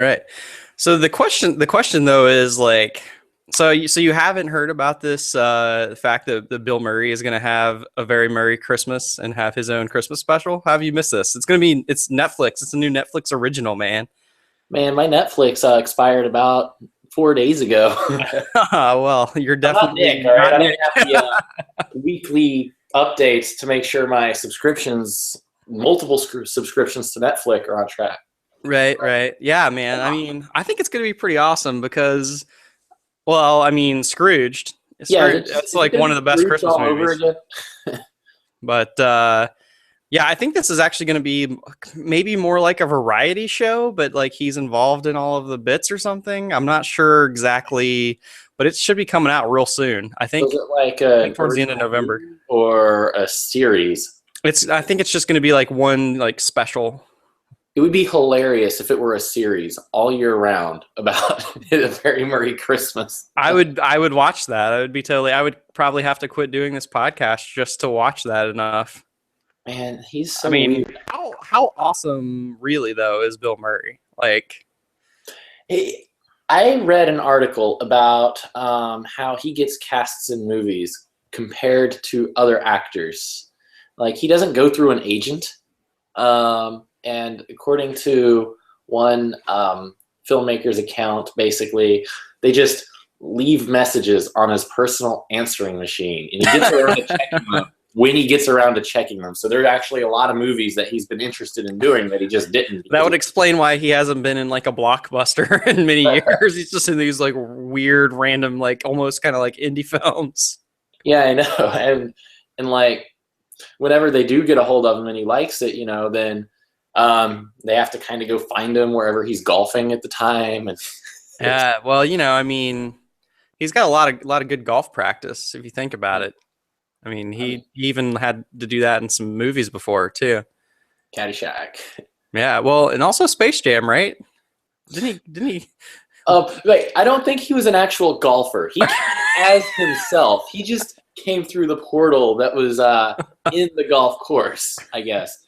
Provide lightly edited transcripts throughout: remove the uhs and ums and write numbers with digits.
Right. So the question though is like, so you haven't heard about this fact that Bill Murray is going to have a very Murray Christmas and have his own Christmas special? How have you missed this? It's Netflix. It's a new Netflix original, man. Man, my Netflix expired about 4 days ago. Well, you're I'm not Nick, definitely all right? not I don't Nick. have the weekly updates to make sure my subscriptions, multiple subscriptions to Netflix, are on track. Right, right. Yeah, man. I mean, I think it's going to be pretty awesome because, well, I mean, Scrooged. Yeah, That's is it like going one to of be the best Scrooge Christmas all over movies. again? But yeah, I think this is actually going to be maybe more like a variety show, but like he's involved in all of the bits or something. I'm not sure exactly, but it should be coming out real soon. I Was think it like I think an towards the end of original November. movie or a series? I think it's just going to be like one like special. It would be hilarious if it were a series all year round about a very Murray Christmas. I would watch that. I would probably have to quit doing this podcast just to watch that enough. Man, he's I so mean, weird. how awesome really though is Bill Murray? Like, I read an article about how he gets casts in movies compared to other actors. Like he doesn't go through an agent, and according to one filmmaker's account, basically they just leave messages on his personal answering machine, and he gets around to checking them when he gets around to checking them. So there are actually a lot of movies that he's been interested in doing that he just didn't. that would explain why he hasn't been in like a blockbuster in many years. He's just in these like weird, random, like almost kind of like indie films. Yeah, I know. And like whenever they do get a hold of him and he likes it, then they have to kind of go find him wherever he's golfing at the time. And Yeah, well, I mean, he's got a lot of good golf practice if you think about it. I mean, he even had to do that in some movies before too. Caddyshack. Yeah, well, and also Space Jam, right? Didn't he? Wait, I don't think he was an actual golfer. He came as himself. He just came through the portal that was in the golf course, I guess.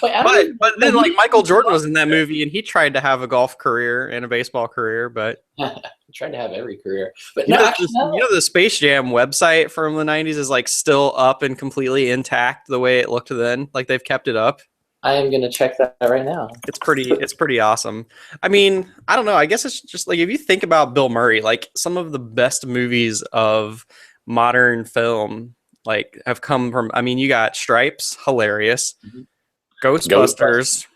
Wait, But then like Michael Jordan was in that movie and he tried to have a golf career and a baseball career, but he tried to have every career. But you no, know, actually, no. the Space Jam website from the 90s is like still up and completely intact the way it looked then. Like they've kept it up. I am gonna check that right now. It's pretty awesome. I mean, I don't know. I guess it's just like if you think about Bill Murray, like some of the best movies of modern film like have come from, I mean, you got Stripes, hilarious. Mhm. Ghostbusters,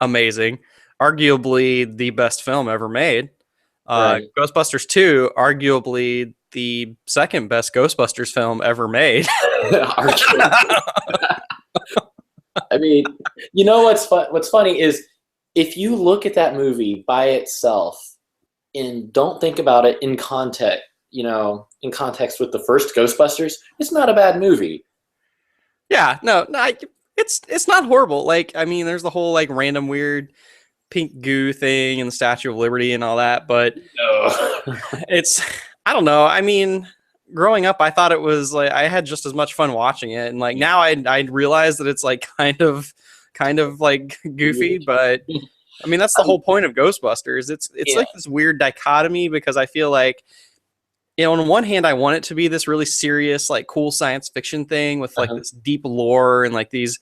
amazing. Arguably the best film ever made. Right. Ghostbusters 2, arguably the second best Ghostbusters film ever made. I mean, what's funny is if you look at that movie by itself and don't think about it in context with the first Ghostbusters, it's not a bad movie. Yeah, no, it's not horrible. Like, I mean, there's the whole like random weird pink goo thing and the Statue of Liberty and all that, but No. it's I don't know. I mean, growing up, I thought it was like I had just as much fun watching it, and like now I realize that it's like kind of like goofy, but I mean that's the whole point of Ghostbusters. It's Yeah. like this weird dichotomy because I feel like on one hand I want it to be this really serious like cool science fiction thing with like this deep lore and like these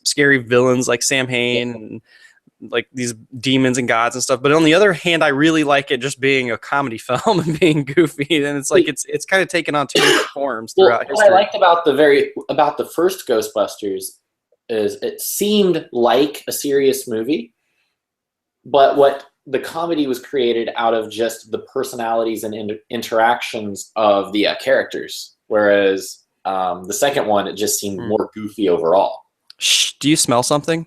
scary villains like Sam Hain and like these demons and gods and stuff. But on the other hand, I really like it just being a comedy film and being goofy. And it's like it's kind of taken on two different forms throughout What I history. liked about the first Ghostbusters is it seemed like a serious movie, but what the comedy was created out of just the personalities and interactions of the characters, whereas the second one it just seemed more goofy overall. Shh, do you smell something?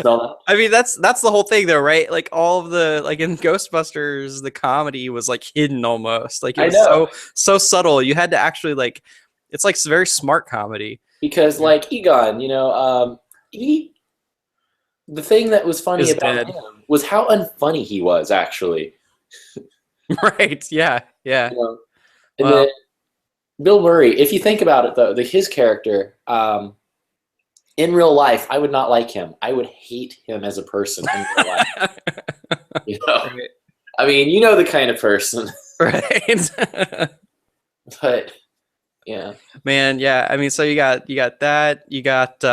I mean, that's the whole thing, though, right? Like all of the like in Ghostbusters, the comedy was like hidden almost. Like it was so subtle. You had to actually like, it's like very smart comedy. Because like Egon, the thing that was funny Is about dead. him was how unfunny he was actually. Right? Yeah. And Well- then Bill Murray, if you think about it though, his character, In real life, I would not like him. I would hate him as a person in real life. You know, Right. I mean, you know the kind of person, Right. but yeah. Man, yeah. I mean, so you got that. You got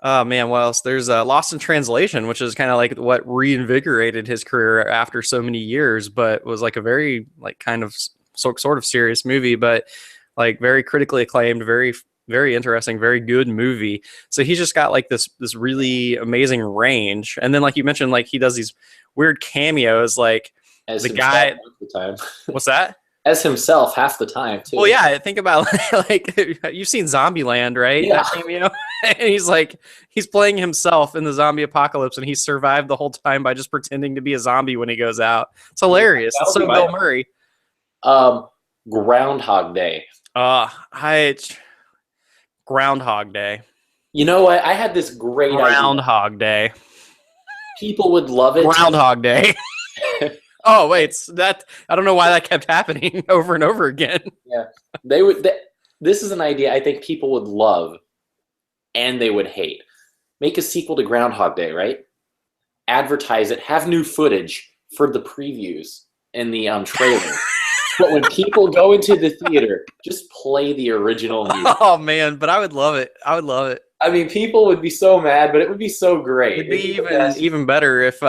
oh man, what else? There's Lost in Translation, which is kind of like what reinvigorated his career after so many years, but was like a very like kind of sort of serious movie, but like very critically acclaimed, very interesting, very good movie. So he's just got like this really amazing range. And then like you mentioned, like he does these weird cameos, like As the himself guy. half the time. What's that? As himself half the time too. Well, yeah, think about like you've seen Zombieland, right? Yeah. That cameo, and he's playing himself in the zombie apocalypse, and he survived the whole time by just pretending to be a zombie when he goes out. It's hilarious. It's That'll so be Bill my Murray. Groundhog Day. I Groundhog Day. You know what? I had this great idea. Groundhog Day. People would love it. Groundhog Day. Oh wait, that I don't know why that kept happening over and over again. Yeah, they would. This is an idea I think people would love, and they would hate. Make a sequel to Groundhog Day, right? Advertise it. Have new footage for the previews and the trailer. But when people go into the theater, just play the original movie. Oh man, but I would love it. I would love it. I mean, people would be so mad, but it would be so great. It'd be even better if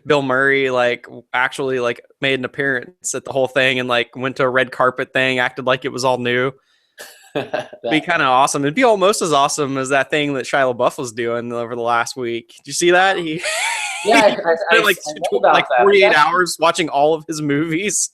Bill Murray like actually like made an appearance at the whole thing and like went to a red carpet thing, acted like it was all new. It'd be kind of awesome. It'd be almost as awesome as that thing that Shia LaBeouf was doing over the last week. Did you see that? He Yeah, I spent know about like that. 48 hours watching all of his movies.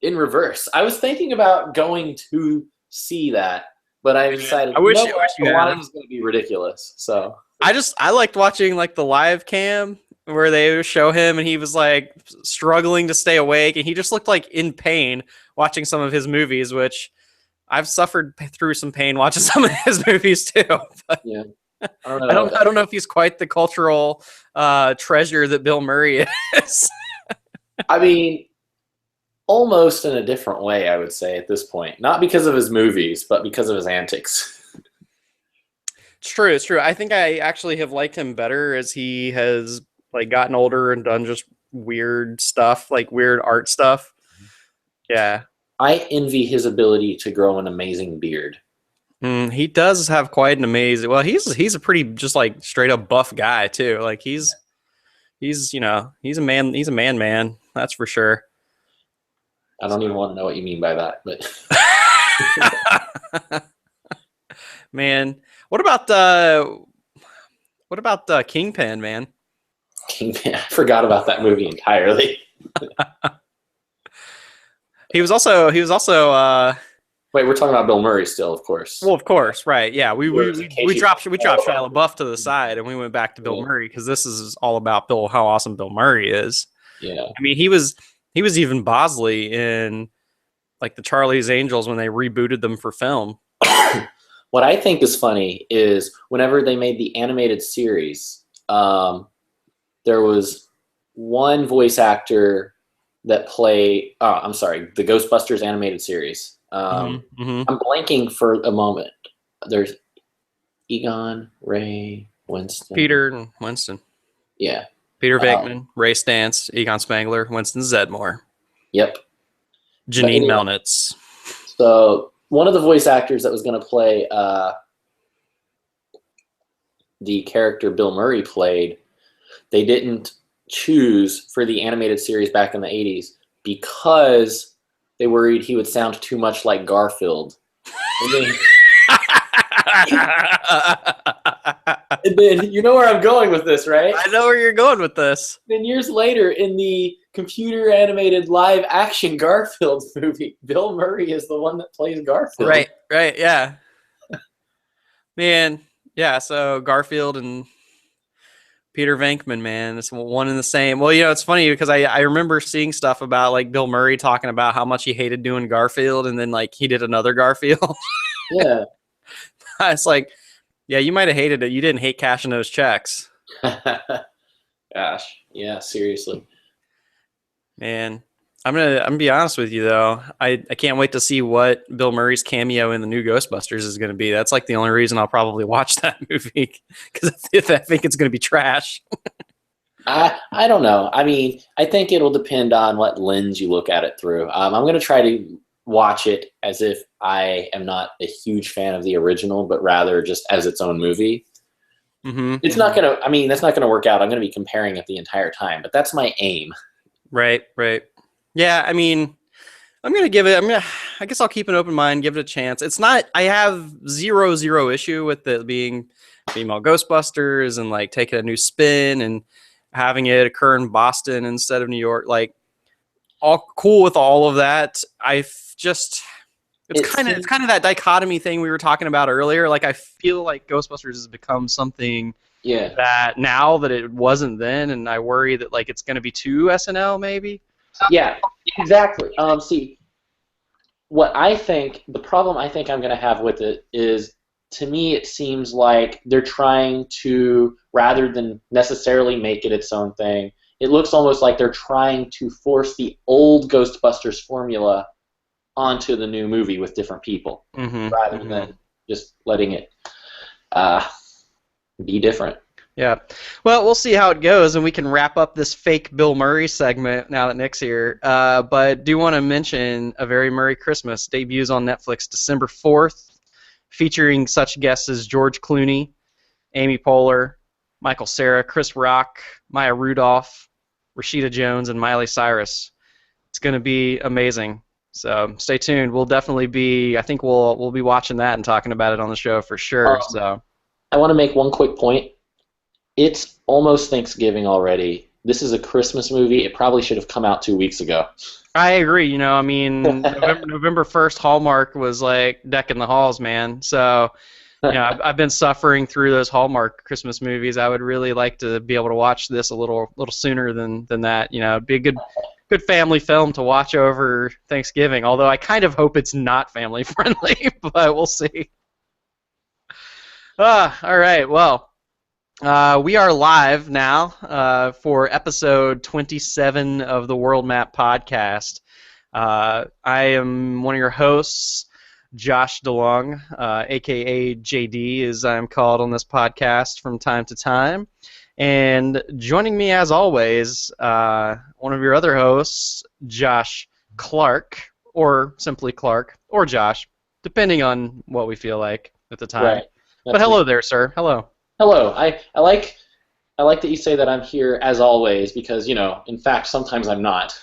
In reverse. I was thinking about going to see that, but I decided I wish you you know, had. it was going to be ridiculous. So I liked watching like the live cam where they would show him and he was like struggling to stay awake and he just looked like in pain watching some of his movies, which I've suffered through some pain watching some of his movies too. But yeah, I don't know. I don't know if he's quite the cultural treasure that Bill Murray is. I mean, almost in a different way, I would say at this point. Not because of his movies, but because of his antics. It's true. It's true. I think I actually have liked him better as he has like gotten older and done just weird stuff, like weird art stuff. Yeah. I envy his ability to grow an amazing beard. He does have quite an amazing. Well, he's a pretty just like straight up buff guy too. Like he's you know he's a man. That's for sure. I don't even want to know what you mean by that, but Man, what about Kingpin, man? Kingpin, I forgot about that movie entirely. He was also Wait, we're talking about Bill Murray still, of course. well, of course, right? Yeah, we dropped Shia LaBeouf to the Mhm. side and we went back to Bill Yeah. Murray because this is all about how awesome Bill Murray is. Yeah. I mean, he was even Bosley in like the Charlie's Angels when they rebooted them for film. What I think is funny is whenever they made the animated series, there was one voice actor that played. Oh, I'm sorry, the Ghostbusters animated series. Mhm. I'm blanking for a moment. There's Egon, Ray, Winston, Peter and Winston. Yeah. Peter Venkman, Ray Stantz, Egon Spangler, Winston Zedmore, Yep. Janine anyway. Melnitz. So one of the voice actors that was going to play the character Bill Murray played, they didn't choose for the animated series back in the 80s because they worried he would sound too much like Garfield. And then you know where I'm going with this, right? I know where you're going with this. Then years later, in the computer animated live action Garfield movie, Bill Murray is the one that plays Garfield. Right, yeah. Man, yeah, so Garfield and Peter Venkman, man, it's one and the same. Well, you know, it's funny because I remember seeing stuff about like Bill Murray talking about how much he hated doing Garfield and then like he did another Garfield. Yeah. It's like, yeah, you might have hated it. You didn't hate cashing those checks. Gosh. Yeah, seriously. Man. I'm gonna be honest with you though. I can't wait to see what Bill Murray's cameo in the new Ghostbusters is gonna be. That's like the only reason I'll probably watch that movie because I think it's gonna be trash. I don't know. I mean, I think it'll depend on what lens you look at it through. I'm going to try to watch it as if I am not a huge fan of the original, but rather just as its own movie. Mm-hmm. It's not going to, I mean, that's not going to work out. I'm going to be comparing it the entire time, but that's my aim. Right. Yeah, I mean, I guess I'll keep an open mind, give it a chance. It's not, I have zero issue with it being female Ghostbusters and like taking a new spin and having it occur in Boston instead of New York. Like, all cool with all of that. It's kind of that dichotomy thing we were talking about earlier. Like, I feel like Ghostbusters has become something that now that it wasn't then, and I worry that like it's going to be too SNL maybe. Yeah, exactly. See, the problem I think I'm going to have with it is, to me, it seems like they're trying to, rather than necessarily make it its own thing, it looks almost like they're trying to force the old Ghostbusters formula onto the new movie with different people, rather than just letting it be different. Yeah. Well, we'll see how it goes, and we can wrap up this fake Bill Murray segment now that Nick's here. But do want to mention A Very Merry Christmas debuts on Netflix December 4th, featuring such guests as George Clooney, Amy Poehler, Michael Cera, Chris Rock, Maya Rudolph, Rashida Jones, and Miley Cyrus. It's going to be amazing. So stay tuned. We'll definitely be, I think we'll be watching that and talking about it on the show for sure. So I want to make one quick point. It's almost Thanksgiving already. This is a Christmas movie. It probably should have come out 2 weeks ago. I agree. You know, I mean, November 1st, Hallmark was like decking the halls, man. So, you know, I've been suffering through those Hallmark Christmas movies. I would really like to be able to watch this a little sooner than that. You know, it'd be a good family film to watch over Thanksgiving. Although I kind of hope it's not family friendly, but we'll see. All right. Well. We are live now for episode 27 of the World Map Podcast. I am one of your hosts, Josh DeLong, a.k.a. JD, as I'm called on this podcast from time to time. And joining me, as always, one of your other hosts, Josh Clark, or simply Clark, or Josh, depending on what we feel like at the time. Right. But hello there, sir. Hello. Hello. I like that you say that I'm here as always, because, you know, in fact, sometimes I'm not.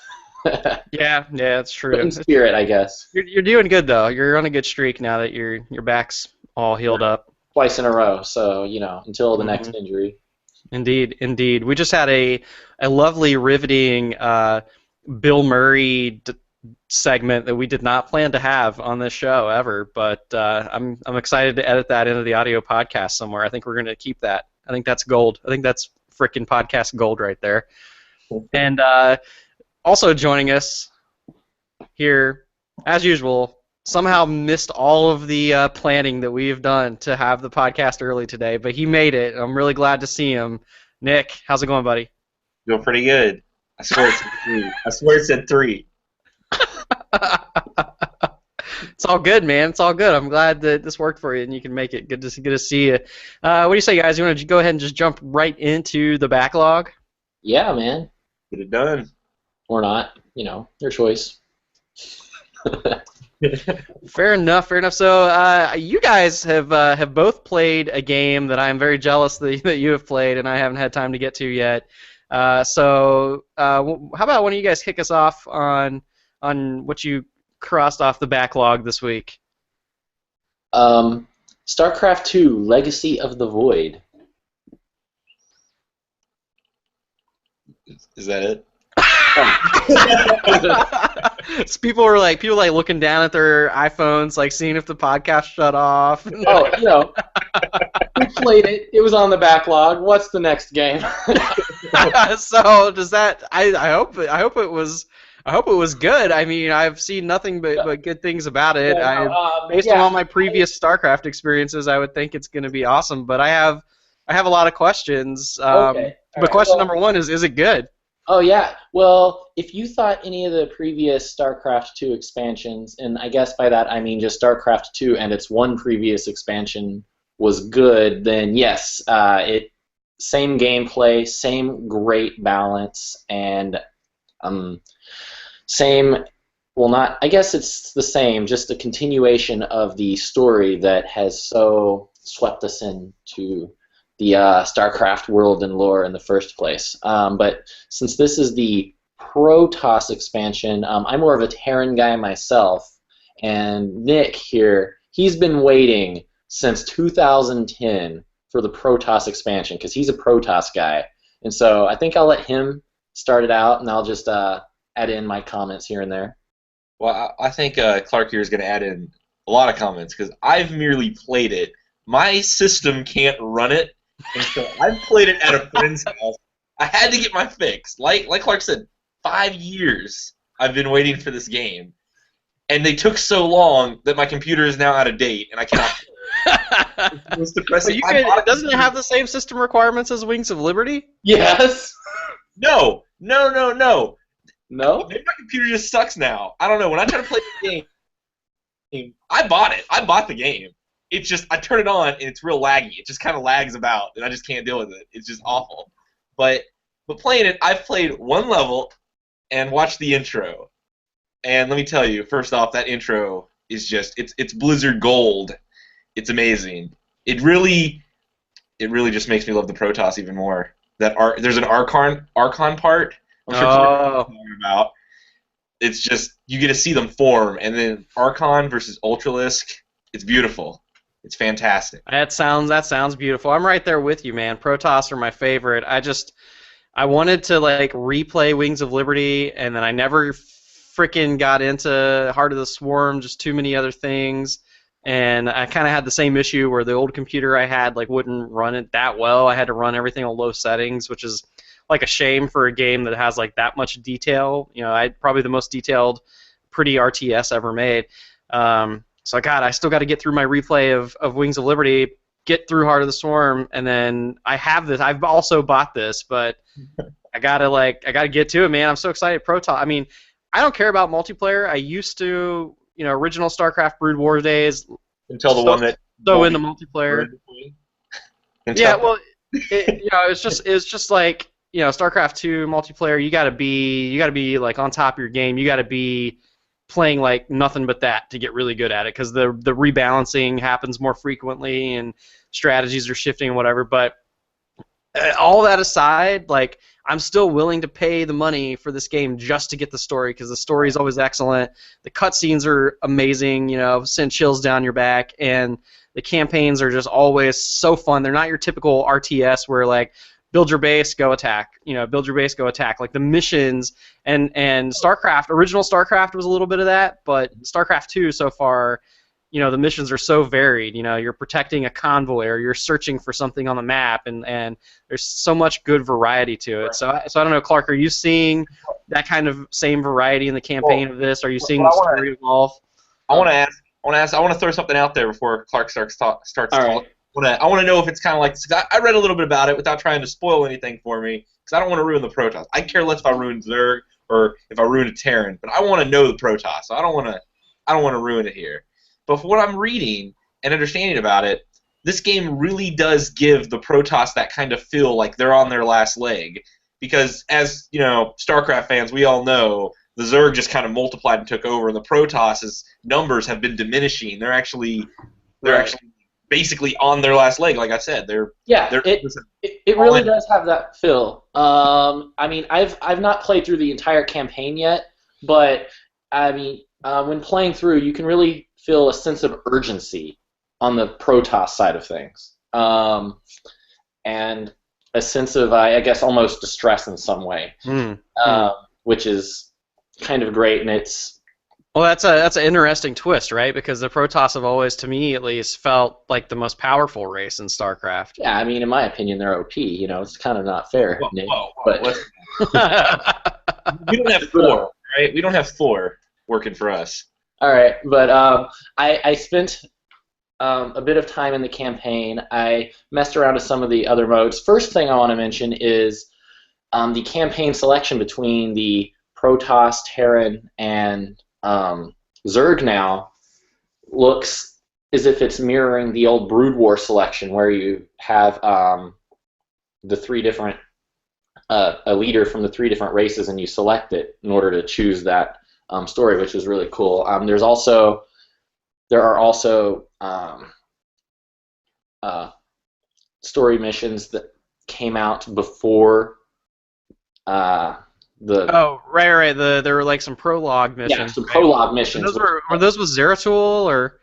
Yeah, it's true. But in spirit, I guess. You're doing good though. You're on a good streak now that your back's all healed up. Twice in a row, so, you know, until the next injury. Indeed. We just had a lovely, riveting Bill Murray segment that we did not plan to have on this show ever, but I'm excited to edit that into the audio podcast somewhere. I think we're going to keep that. I think that's gold. I think that's freaking podcast gold right there. And also joining us here, as usual, somehow missed all of the planning that we have done to have the podcast early today, but he made it. I'm really glad to see him. Nick, how's it going, buddy? Doing pretty good. I swear it said 3. I swear it said 3. It's all good, man. It's all good. I'm glad that this worked for you and you can make it. Good to see you. What do you say, guys? You want to go ahead and just jump right into the backlog? Yeah, man. Get it done. Or not. You know, your choice. Fair enough. So you guys have both played a game that I'm very jealous that you have played and I haven't had time to get to yet. So how about one of you guys kick us off on what you crossed off the backlog this week? StarCraft II: Legacy of the Void. Is that it? So people were like looking down at their iPhones, like seeing if the podcast shut off. Oh, you know, we played it. It was on the backlog. What's the next game? So does that? I hope it was good. I mean, I've seen nothing but good things about it. Based on all my previous StarCraft experiences, I would think it's going to be awesome. But I have a lot of questions. Okay. But question number one is it good? Oh yeah. Well, if you thought any of the previous StarCraft 2 expansions, and I guess by that I mean just StarCraft 2 and its one previous expansion was good, then yes, it same gameplay, same great balance, and same. Well, not. I guess it's the same, just a continuation of the story that has so swept us into the StarCraft world and lore in the first place. But since this is the Protoss expansion, I'm more of a Terran guy myself, and Nick here, he's been waiting since 2010 for the Protoss expansion because he's a Protoss guy, and so I think I'll let him start it out, and I'll just add in my comments here and there. Well, I think Clark here is going to add in a lot of comments because I've merely played it. My system can't run it, and so I've played it at a friend's house. I had to get my fix. Like Clark said, 5 years I've been waiting for this game, and they took so long that my computer is now out of date, and I cannot. It's the most depressing. Doesn't it have the same system requirements as Wings of Liberty? Yes. No. No? Maybe my computer just sucks now. I don't know. When I try to play the game, I bought it. I bought the game. It's just, I turn it on, and it's real laggy. It just kind of lags about, and I just can't deal with it. It's just awful. But playing it, I've played one level and watched the intro. And let me tell you, first off, that intro is just, it's Blizzard Gold. It's amazing. It really just makes me love the Protoss even more. There's an Archon part. I'm sure talking about. It's just you get to see them form, and then Archon versus Ultralisk. It's beautiful. It's fantastic. That sounds beautiful. I'm right there with you, man. Protoss are my favorite. I wanted to like replay Wings of Liberty, and then I never freaking got into Heart of the Swarm. Just too many other things, and I kind of had the same issue where the old computer I had like wouldn't run it that well. I had to run everything on low settings, which is like a shame for a game that has like that much detail. You know, probably the most detailed, pretty RTS ever made. So I still got to get through my replay of Wings of Liberty, get through Heart of the Swarm, and then I have this. I've also bought this, but I gotta get to it, man. I'm so excited. Protoss. I mean, I don't care about multiplayer. I used to, original StarCraft Brood War days. Until the one that. So into multiplayer. Yeah, well, it's just like. StarCraft 2 multiplayer, you gotta be like on top of your game. You gotta be playing like nothing but that to get really good at it because the rebalancing happens more frequently and strategies are shifting and whatever. But all that aside, like I'm still willing to pay the money for this game just to get the story because the story is always excellent. The cutscenes are amazing, send chills down your back, and the campaigns are just always so fun. They're not your typical RTS where like build your base, go attack. Build your base, go attack. Like the missions and StarCraft, original StarCraft was a little bit of that, but StarCraft 2 so far, the missions are so varied. You're protecting a convoy or you're searching for something on the map, and there's so much good variety to it. So I don't know, Clark, are you seeing that kind of same variety in the campaign of this? Are you seeing the story evolve? I want to throw something out there before Clark starts talking. I want to know if it's kind of like this. I read a little bit about it without trying to spoil anything for me, because I don't want to ruin the Protoss. I care less if I ruin Zerg or if I ruin a Terran, but I want to know the Protoss. So I don't want to ruin it here. But for what I'm reading and understanding about it, this game really does give the Protoss that kind of feel like they're on their last leg, because as StarCraft fans, we all know the Zerg just kind of multiplied and took over, and the Protoss's numbers have been diminishing. They're actually basically on their last leg, like I said. It really does have that feel. I mean, I've not played through the entire campaign yet, but I mean, when playing through, you can really feel a sense of urgency on the Protoss side of things, and a sense of, I guess, almost distress in some way, which is kind of great, and it's. Well, that's an interesting twist, right? Because the Protoss have always, to me at least, felt like the most powerful race in StarCraft. Yeah, I mean, in my opinion, they're OP. It's kind of not fair, Nick. But we don't have Thor, right? We don't have Thor working for us. All right, but I spent a bit of time in the campaign. I messed around with some of the other modes. First thing I want to mention is the campaign selection between the Protoss, Terran, and Zerg now looks as if it's mirroring the old Brood War selection, where you have the three different a leader from the three different races, and you select it in order to choose that story, which is really cool. There are also story missions that came out before the Oh, right. There were like some prologue missions. yeah, some right? prologue missions. Were those with Zeratul or?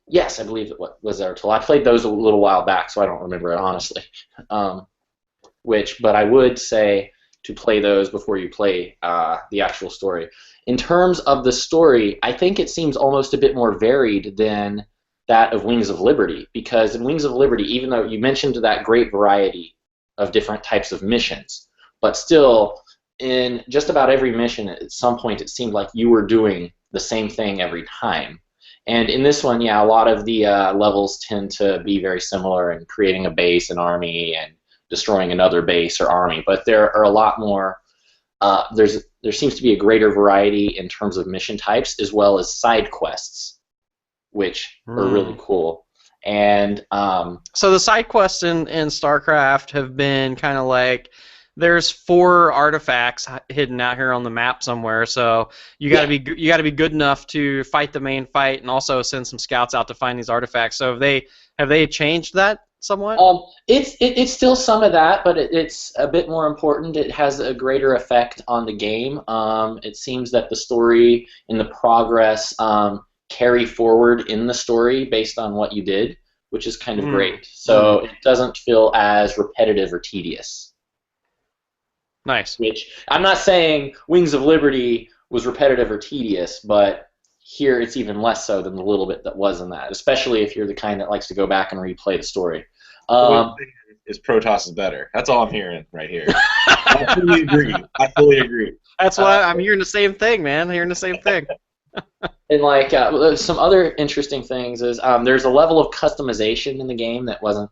Yes, I believe it was Zeratul. I played those a little while back, so I don't remember it honestly. But I would say to play those before you play the actual story. In terms of the story, I think it seems almost a bit more varied than that of Wings of Liberty, because in Wings of Liberty, even though you mentioned that great variety of different types of missions, but still, in just about every mission, at some point, it seemed like you were doing the same thing every time. And in this one, yeah, a lot of the levels tend to be very similar in creating a base, an army, and destroying another base or army. But there are a lot more. There seems to be a greater variety in terms of mission types, as well as side quests, which are really cool. And so the side quests in StarCraft have been kind of like, there's 4 artifacts hidden out here on the map somewhere, so you got to be good enough to fight the main fight and also send some scouts out to find these artifacts. So have they changed that somewhat? It's still some of that, but it's a bit more important. It has a greater effect on the game. It seems that the story and the progress carry forward in the story based on what you did, which is kind of great. So it doesn't feel as repetitive or tedious. Nice. Which I'm not saying Wings of Liberty was repetitive or tedious, but here it's even less so than the little bit that was in that, especially if you're the kind that likes to go back and replay the story. Is Protoss is better. That's all I'm hearing right here. I fully agree. That's why I'm hearing the same thing, man. I'm hearing the same thing. And like some other interesting things is there's a level of customization in the game that wasn't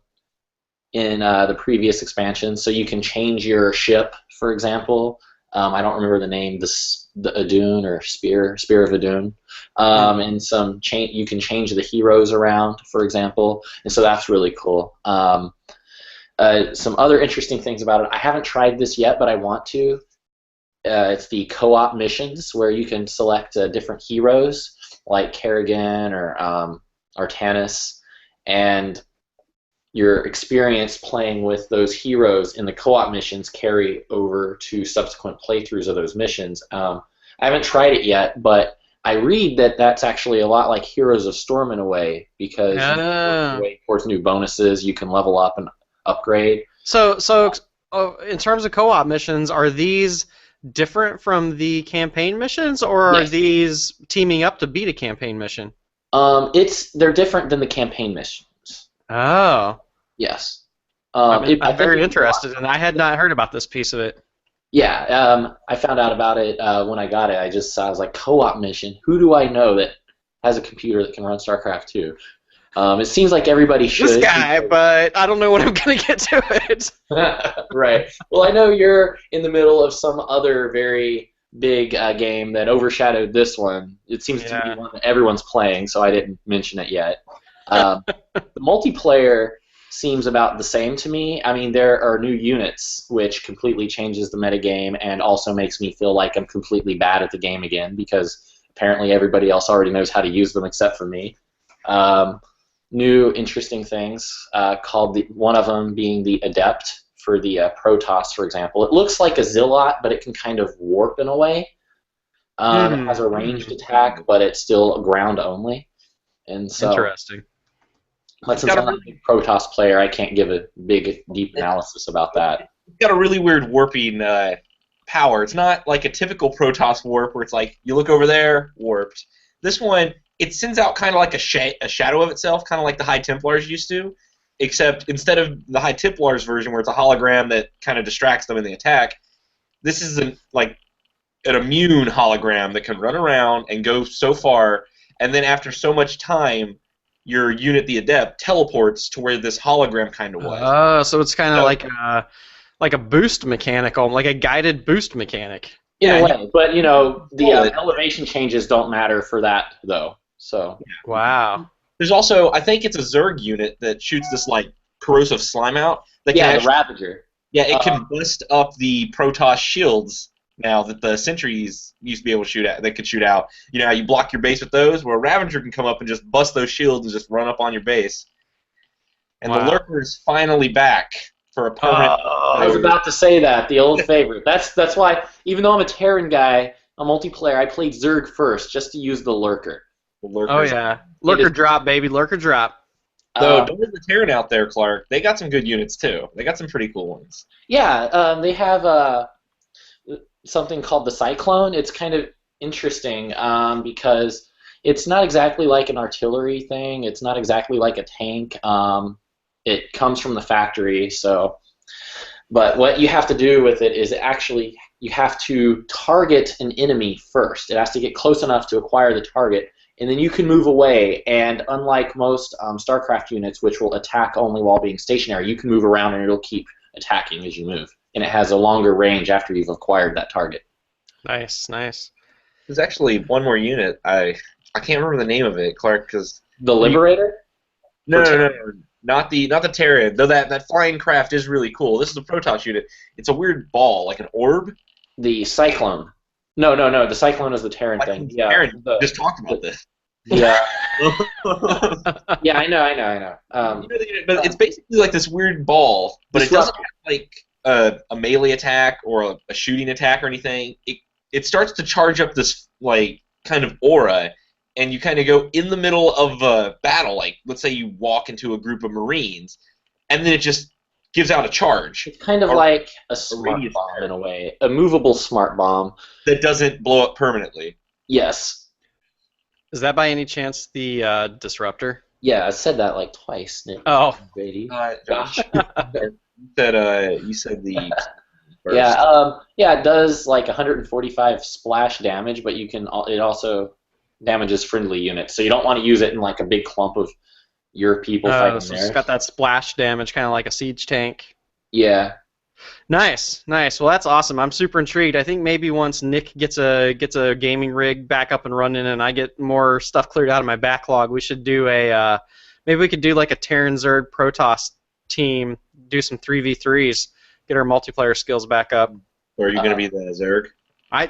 in the previous expansion. So you can change your ship, for example. I don't remember the name, the Adun or Spear of Adun. And you can change the heroes around, for example. And so that's really cool. Some other interesting things about it. I haven't tried this yet, but I want to. It's the co-op missions where you can select different heroes like Kerrigan or Artanis, and your experience playing with those heroes in the co-op missions carry over to subsequent playthroughs of those missions. I haven't tried it yet, but I read that that's actually a lot like Heroes of Storm in a way, because you can work your way towards new bonuses, you can level up and upgrade. So in terms of co-op missions, are these different from the campaign missions, or are these teaming up to beat a campaign mission? They're different than the campaign missions. Oh. Yes. I'm very interested, and I had not heard about this piece of it. Yeah, I found out about it when I got it. I was like, co-op mission? Who do I know that has a computer that can run StarCraft 2? It seems like everybody should. This guy, but I don't know when I'm going to get to it. Right. Well, I know you're in the middle of some other very big game that overshadowed this one. It seems to be one that everyone's playing, so I didn't mention it yet. The multiplayer seems about the same to me. I mean, there are new units, which completely changes the metagame and also makes me feel like I'm completely bad at the game again, because apparently everybody else already knows how to use them except for me. New interesting things, one of them being the Adept for the Protoss, for example. It looks like a Zilot, but it can kind of warp in a way. It has a ranged attack, but it's still ground only. And so, interesting. But since I'm not a big Protoss player, I can't give a big, deep analysis about that. It's got a really weird warping power. It's not like a typical Protoss warp where it's like, you look over there, warped. This one, it sends out kind of like a shadow of itself, kind of like the High Templars used to, except instead of the High Templars version where it's a hologram that kind of distracts them in the attack, this is an immune hologram that can run around and go so far, and then after so much time, your unit, the Adept, teleports to where this hologram kind of was. So it's kind of like a boost mechanic, like a guided boost mechanic. In Yeah, a way, but you know the control it. elevation changes don't matter for that though. So Wow. There's also, I think it's a Zerg unit that shoots this like corrosive slime out. That yeah, can the Ravager. yeah, it can bust up the Protoss shields now that the sentries used to be able to shoot at. They could shoot out. You know how you block your base with those? Well, a Ravager can come up and just bust those shields and just run up on your base. And the Wow. Lurker's finally back for a permanent. I was about to say that, the old favorite. That's why, even though I'm a Terran guy, a multiplayer, I played Zerg first just to use the Lurker. The Lurker's Oh yeah. Lurker is- drop, baby. Lurker drop. So don't let the Terran out there, Clark. They got some good units too. They got some pretty cool ones. Yeah, they have something called the Cyclone. It's kind of interesting because it's not exactly like an artillery thing. It's not exactly like a tank. It comes from the factory, so. But what you have to do with it is actually you have to target an enemy first. It has to get close enough to acquire the target, and then you can move away. And unlike most StarCraft units, which will attack only while being stationary, you can move around and it'll keep attacking as you move. And it has a longer range after you've acquired that target. Nice, nice. There's actually one more unit. I can't remember the name of it, Clark, because The Liberator? no, not the Terran. Though that flying craft is really cool. This is a Protoss unit. It's a weird ball, like an orb. The Cyclone. No. The Cyclone is the Terran thing. Yeah. Terran the- just talked about this. yeah. You Yeah, I know. know the unit, but it's basically like this weird ball, but it doesn't have like a melee attack or a shooting attack or anything. It starts to charge up this like kind of aura, and you kind of go in the middle of a battle. Like let's say you walk into a group of Marines, and then it just gives out a charge It's kind of Or- like a smart radius bomb fire. in a way. A movable smart bomb. that doesn't blow up permanently. Yes. Is that by any chance the disruptor? Yeah, I said that like twice, Nick. Oh. Brady. Josh, you said the first. Yeah, it does like 145 splash damage, but it also damages friendly units. So you don't want to use it in like a big clump of your people Oh, fighting so there. it's got that splash damage, kind of like a siege tank. Yeah. Nice, nice. Well, that's awesome. I'm super intrigued. I think maybe once Nick gets a gaming rig back up and running, and I get more stuff cleared out of my backlog, we should do maybe we could do like a Terran Zerg Protoss team, do some 3v3s, get our multiplayer skills back up. Or are you going to be the Zerg? I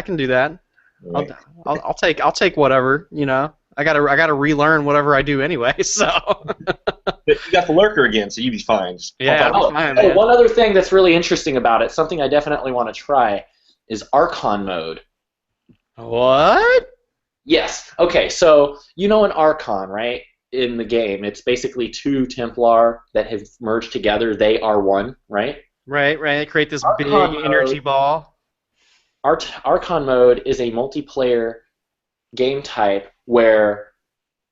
can do that. Right. I'll take whatever. I gotta relearn whatever I do anyway. So But you got the Lurker again, so you'd be fine. Just pop Yeah. out. I'll be fine, man. One other thing that's really interesting about it, something I definitely want to try, is Archon mode. what? Yes. Okay, so you know an Archon, right? In the game, it's basically two Templar that have merged together. They are one, right? Right. Create this big Archon mode. energy ball. Archon mode is a multiplayer game type where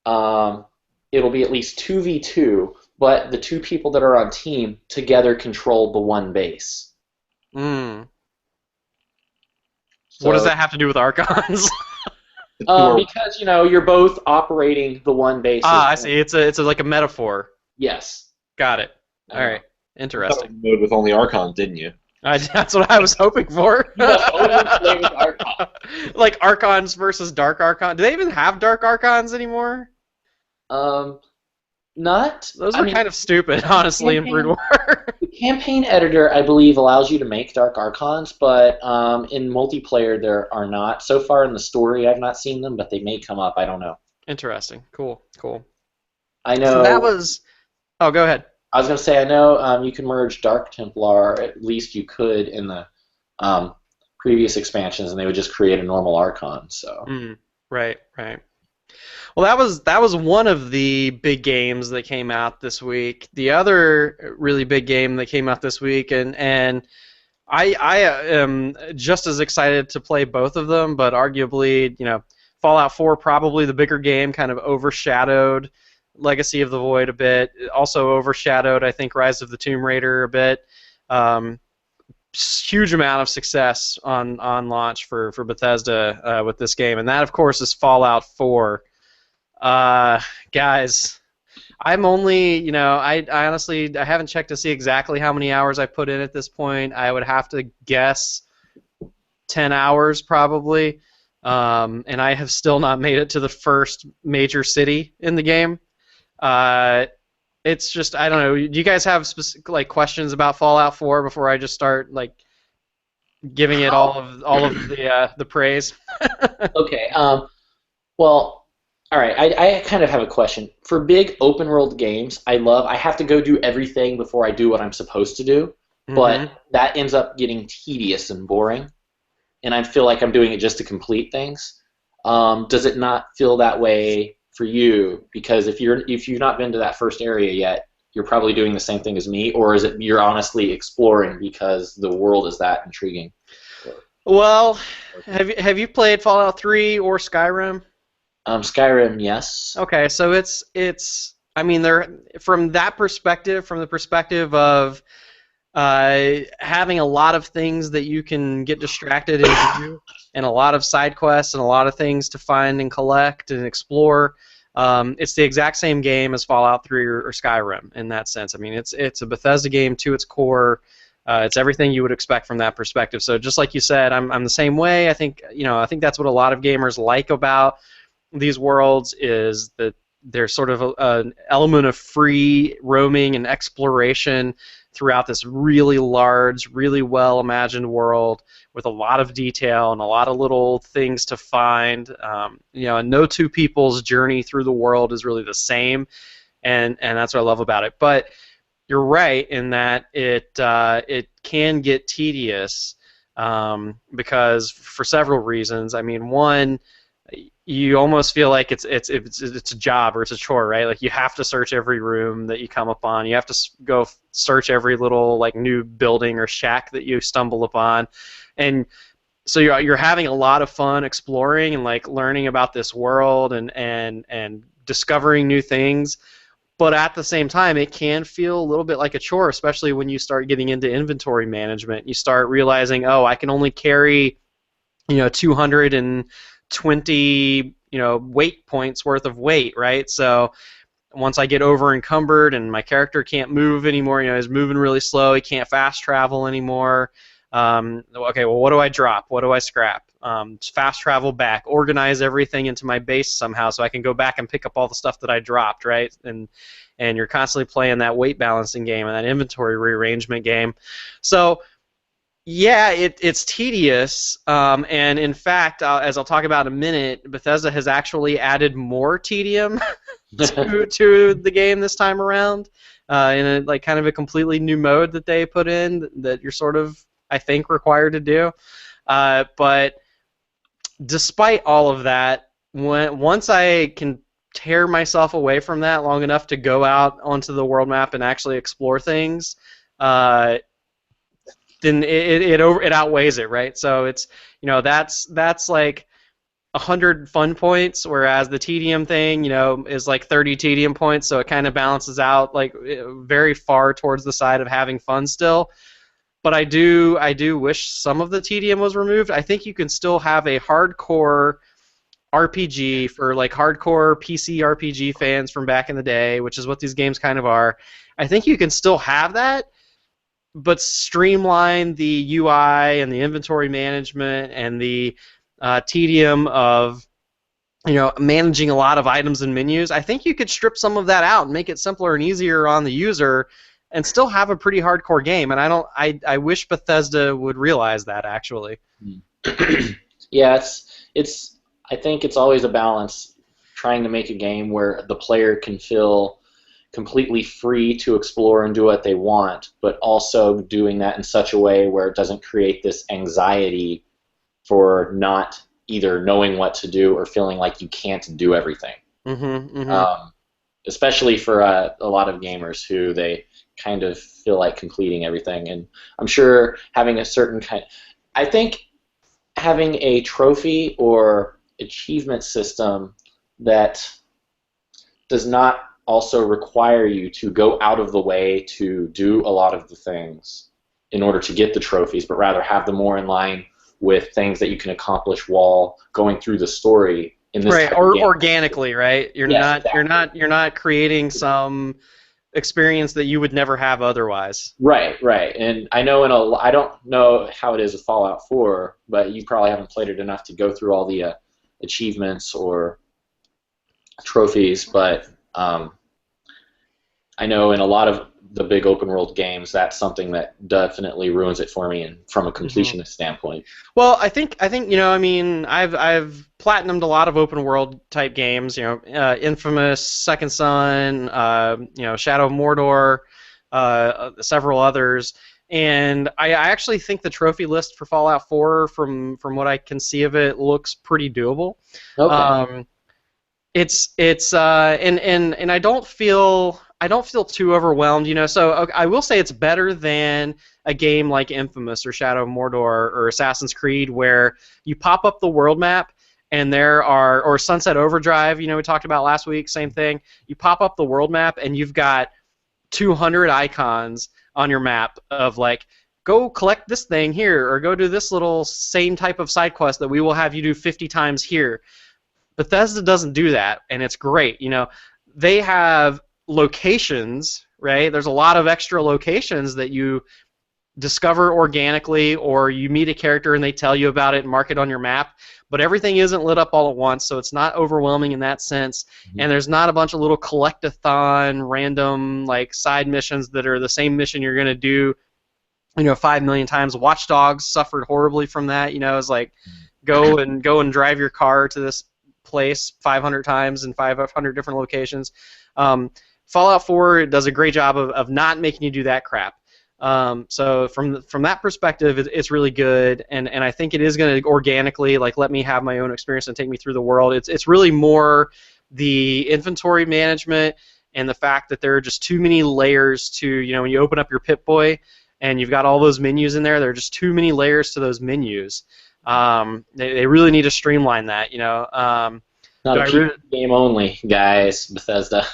it'll be at least 2v2, but the two people that are on team together control the one base. Mm. So, What does that have to do with Archons? The two are- because you're both operating the one base. I as see. It's like a metaphor. Yes. Got it. All right. you thought it Interesting. was a mode with only Archons, didn't you? That's what I was hoping for. You must only play with Archon. Like Archons versus Dark Archon. Do they even have Dark Archons anymore? Not. Those were kind of stupid, honestly, in Brood War. The campaign editor, I believe, allows you to make Dark Archons, but in multiplayer there are not. So far in the story, I've not seen them, but they may come up. I don't know. Interesting. Cool. I know. So that was. Oh, go ahead. I was going to say, I know you can merge Dark Templar, at least you could in the previous expansions, and they would just create a normal Archon. So. Right. Well, that was one of the big games that came out this week. The other really big game that came out this week, and I am just as excited to play both of them, but arguably, Fallout 4 probably the bigger game, kind of overshadowed Legacy of the Void a bit. Also overshadowed, I think, Rise of the Tomb Raider a bit. Huge amount of success on launch for Bethesda with this game, and that, of course, is Fallout 4. Guys, I'm only, I honestly I haven't checked to see exactly how many hours I put in at this point. I would have to guess 10 hours probably. And I have still not made it to the first major city in the game. Uh, it's just I don't know. Do you guys have specific like questions about Fallout 4 before I just start like giving it all of the praise? Okay. Well, all right. I kind of have a question. For big open world games, I have to go do everything before I do what I'm supposed to do, but Mhm. that ends up getting tedious and boring, and I feel like I'm doing it just to complete things. Does it not feel that way for you? Because if you've not been to that first area yet, you're probably doing the same thing as me, or is it you're honestly exploring because the world is that intriguing? Well, have you played Fallout 3 or Skyrim? Skyrim, yes. Okay, so it's I mean they're from that perspective, from the perspective of having a lot of things that you can get distracted and do, and a lot of side quests and a lot of things to find and collect and explore. It's the exact same game as Fallout 3 or Skyrim in that sense. I mean, it's a Bethesda game to its core. It's everything you would expect from that perspective. So just like you said, I'm the same way. I think that's what a lot of gamers like about these worlds is that there's sort of an element of free roaming and exploration throughout this really large, really well imagined world with a lot of detail and a lot of little things to find. And no two people's journey through the world is really the same, and that's what I love about it. But you're right in that it can get tedious because for several reasons. I mean, one, you almost feel like it's a job or it's a chore, right? Like you have to search every room that you come upon. You have to go search every little like new building or shack that you stumble upon, and so you're having a lot of fun exploring and like learning about this world and discovering new things. But at the same time, it can feel a little bit like a chore, especially when you start getting into inventory management. You start realizing, oh, I can only carry 220 weight points worth of weight, right? So once I get over encumbered and my character can't move anymore, he's moving really slow, he can't fast travel anymore. Okay, well, what do I drop? What do I scrap? Fast travel back, organize everything into my base somehow so I can go back and pick up all the stuff that I dropped, right? And you're constantly playing that weight balancing game and that inventory rearrangement game. So yeah, it's tedious, and in fact, as I'll talk about in a minute, Bethesda has actually added more tedium to the game this time around, in a like kind of a completely new mode that they put in that you're sort of, I think, required to do. But despite all of that, once I can tear myself away from that long enough to go out onto the world map and actually explore things, then it outweighs it, right? So it's that's like 100 fun points, whereas the tedium thing, is like 30 tedium points. So it kind of balances out like very far towards the side of having fun still. But I do wish some of the tedium was removed. I think you can still have a hardcore RPG for like hardcore PC RPG fans from back in the day, which is what these games kind of are. I think you can still have that, but streamline the UI and the inventory management and the tedium of managing a lot of items and menus. I think you could strip some of that out and make it simpler and easier on the user, and still have a pretty hardcore game. And I wish Bethesda would realize that actually. Yeah, it's. I think it's always a balance, trying to make a game where the player can feel completely free to explore and do what they want, but also doing that in such a way where it doesn't create this anxiety for not either knowing what to do or feeling like you can't do everything. Mm-hmm, mm-hmm. Especially for a lot of gamers who they kind of feel like completing everything. And I'm sure having a certain kind... I think having a trophy or achievement system that does not also require you to go out of the way to do a lot of the things in order to get the trophies, but rather have them more in line with things that you can accomplish while going through the story in this Right, type or of game. organically, right? You're Yes, not exactly. you're not creating some experience that you would never have otherwise. Right, right. And I know I don't know how it is with Fallout 4, but you probably haven't played it enough to go through all the achievements or trophies, but I know in a lot of the big open world games, that's something that definitely ruins it for me, and from a Hmm. completionist standpoint. Well, I think I mean, I've platinumed a lot of open world type games. Infamous, Second Son, Shadow of Mordor, several others, and I actually think the trophy list for Fallout 4, from what I can see of it, looks pretty doable. Okay. Um, it's and I don't feel too overwhelmed, so I will say it's better than a game like Infamous or Shadow of Mordor or Assassin's Creed, where you pop up the world map and there are, or Sunset Overdrive, we talked about last week, same thing. You pop up the world map and you've got 200 icons on your map of like, go collect this thing here, or go do this little same type of side quest that we will have you do 50 times here. Bethesda doesn't do that, and it's great. They have locations, right? There's a lot of extra locations that you discover organically, or you meet a character and they tell you about it and mark it on your map. But everything isn't lit up all at once, so it's not overwhelming in that sense. Mhm. And there's not a bunch of little collect-a-thon, random like side missions that are the same mission you're going to do 5 million times. Watch Dogs suffered horribly from that. It's like go and drive your car to this place 500 times in 500 different locations. Um, Fallout 4 does a great job of not making you do that crap. So from that perspective, it's really good, and I think it is going to organically like let me have my own experience and take me through the world. It's really more the inventory management and the fact that there are just too many layers to, when you open up your Pip-Boy and you've got all those menus in there, there are just too many layers to those menus. They really need to streamline that. Not Do a I PC re- game only, guys, Bethesda.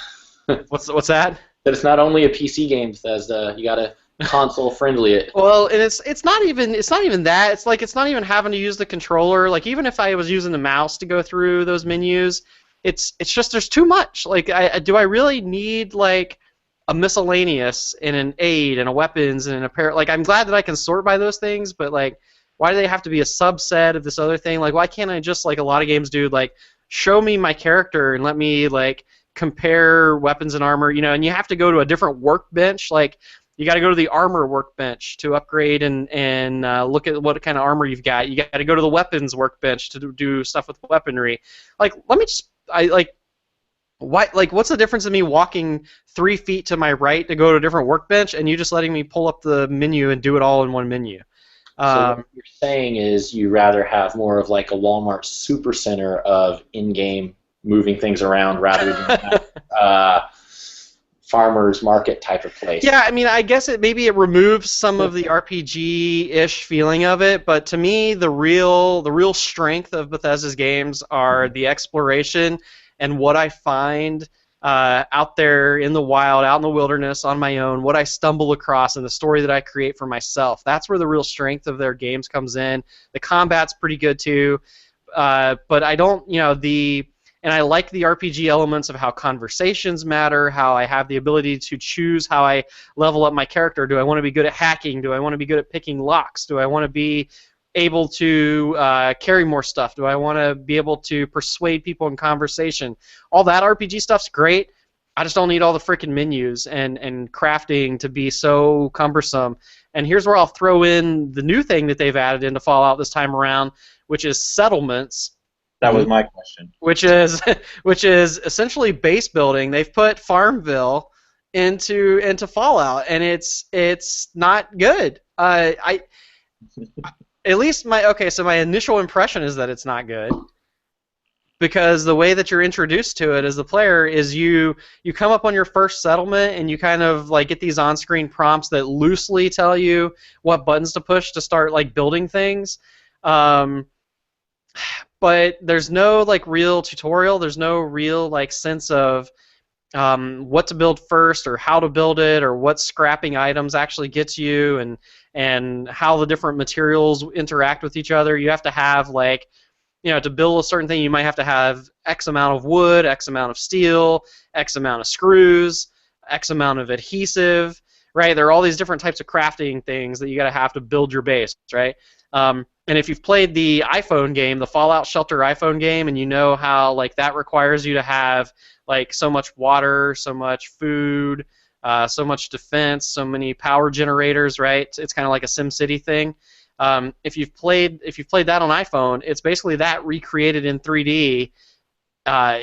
what's that? But it's not only a PC game, Bethesda. You gotta console friendly it. Well, and it's not even that. It's like it's not even having to use the controller. Like even if I was using the mouse to go through those menus, it's just there's too much. Like do I really need like a miscellaneous and an aid and a weapons and a pair? Like I'm glad that I can sort by those things, but like why do they have to be a subset of this other thing? Like why can't I just, like a lot of games do, like show me my character and let me like compare weapons and armor, and you have to go to a different workbench. Like you got to go to the armor workbench to upgrade and look at what kind of armor you've got. You got to go to the weapons workbench to do stuff with weaponry. Like, let me just, why, like, what's the difference in me walking 3 feet to my right to go to a different workbench and you just letting me pull up the menu and do it all in one menu? So what you're saying is you rather have more of like a Walmart supercenter of in-game moving things around rather than farmer's market type of place. Yeah, I mean, I guess maybe it removes some of the RPG-ish feeling of it, but to me, the real strength of Bethesda's games are the exploration and what I find out there in the wild, out in the wilderness, on my own, what I stumble across, and the story that I create for myself. That's where the real strength of their games comes in. The combat's pretty good too, but I don't, and I like the RPG elements of how conversations matter, how I have the ability to choose how I level up my character. Do I want to be good at hacking? Do I want to be good at picking locks? Do I want to be able to carry more stuff? Do I want to be able to persuade people in conversation? All that RPG stuff's great. I just don't need all the freaking menus and crafting to be so cumbersome. And here's where I'll throw in the new thing that they've added into Fallout this time around, which is settlements. That was my question. Which is essentially base building. They've put Farmville into Fallout, and it's not good. I at least my initial impression is that it's not good, because the way that you're introduced to it as the player is you come up on your first settlement and you kind of like get these on-screen prompts that loosely tell you what buttons to push to start like building things. But there's no like real tutorial. There's no real like sense of what to build first, or how to build it, or what scrapping items actually gets you, and how the different materials interact with each other. You have to have like to build a certain thing, you might have to have X amount of wood, X amount of steel, X amount of screws, X amount of adhesive, right? There are all these different types of crafting things that you got to have to build your base, right? And if you've played the iPhone game, the Fallout Shelter iPhone game, and you know how like that requires you to have like so much water, so much food, so much defense, so many power generators, right? It's kind of like a SimCity thing. If you've played that on iPhone, it's basically that recreated in 3D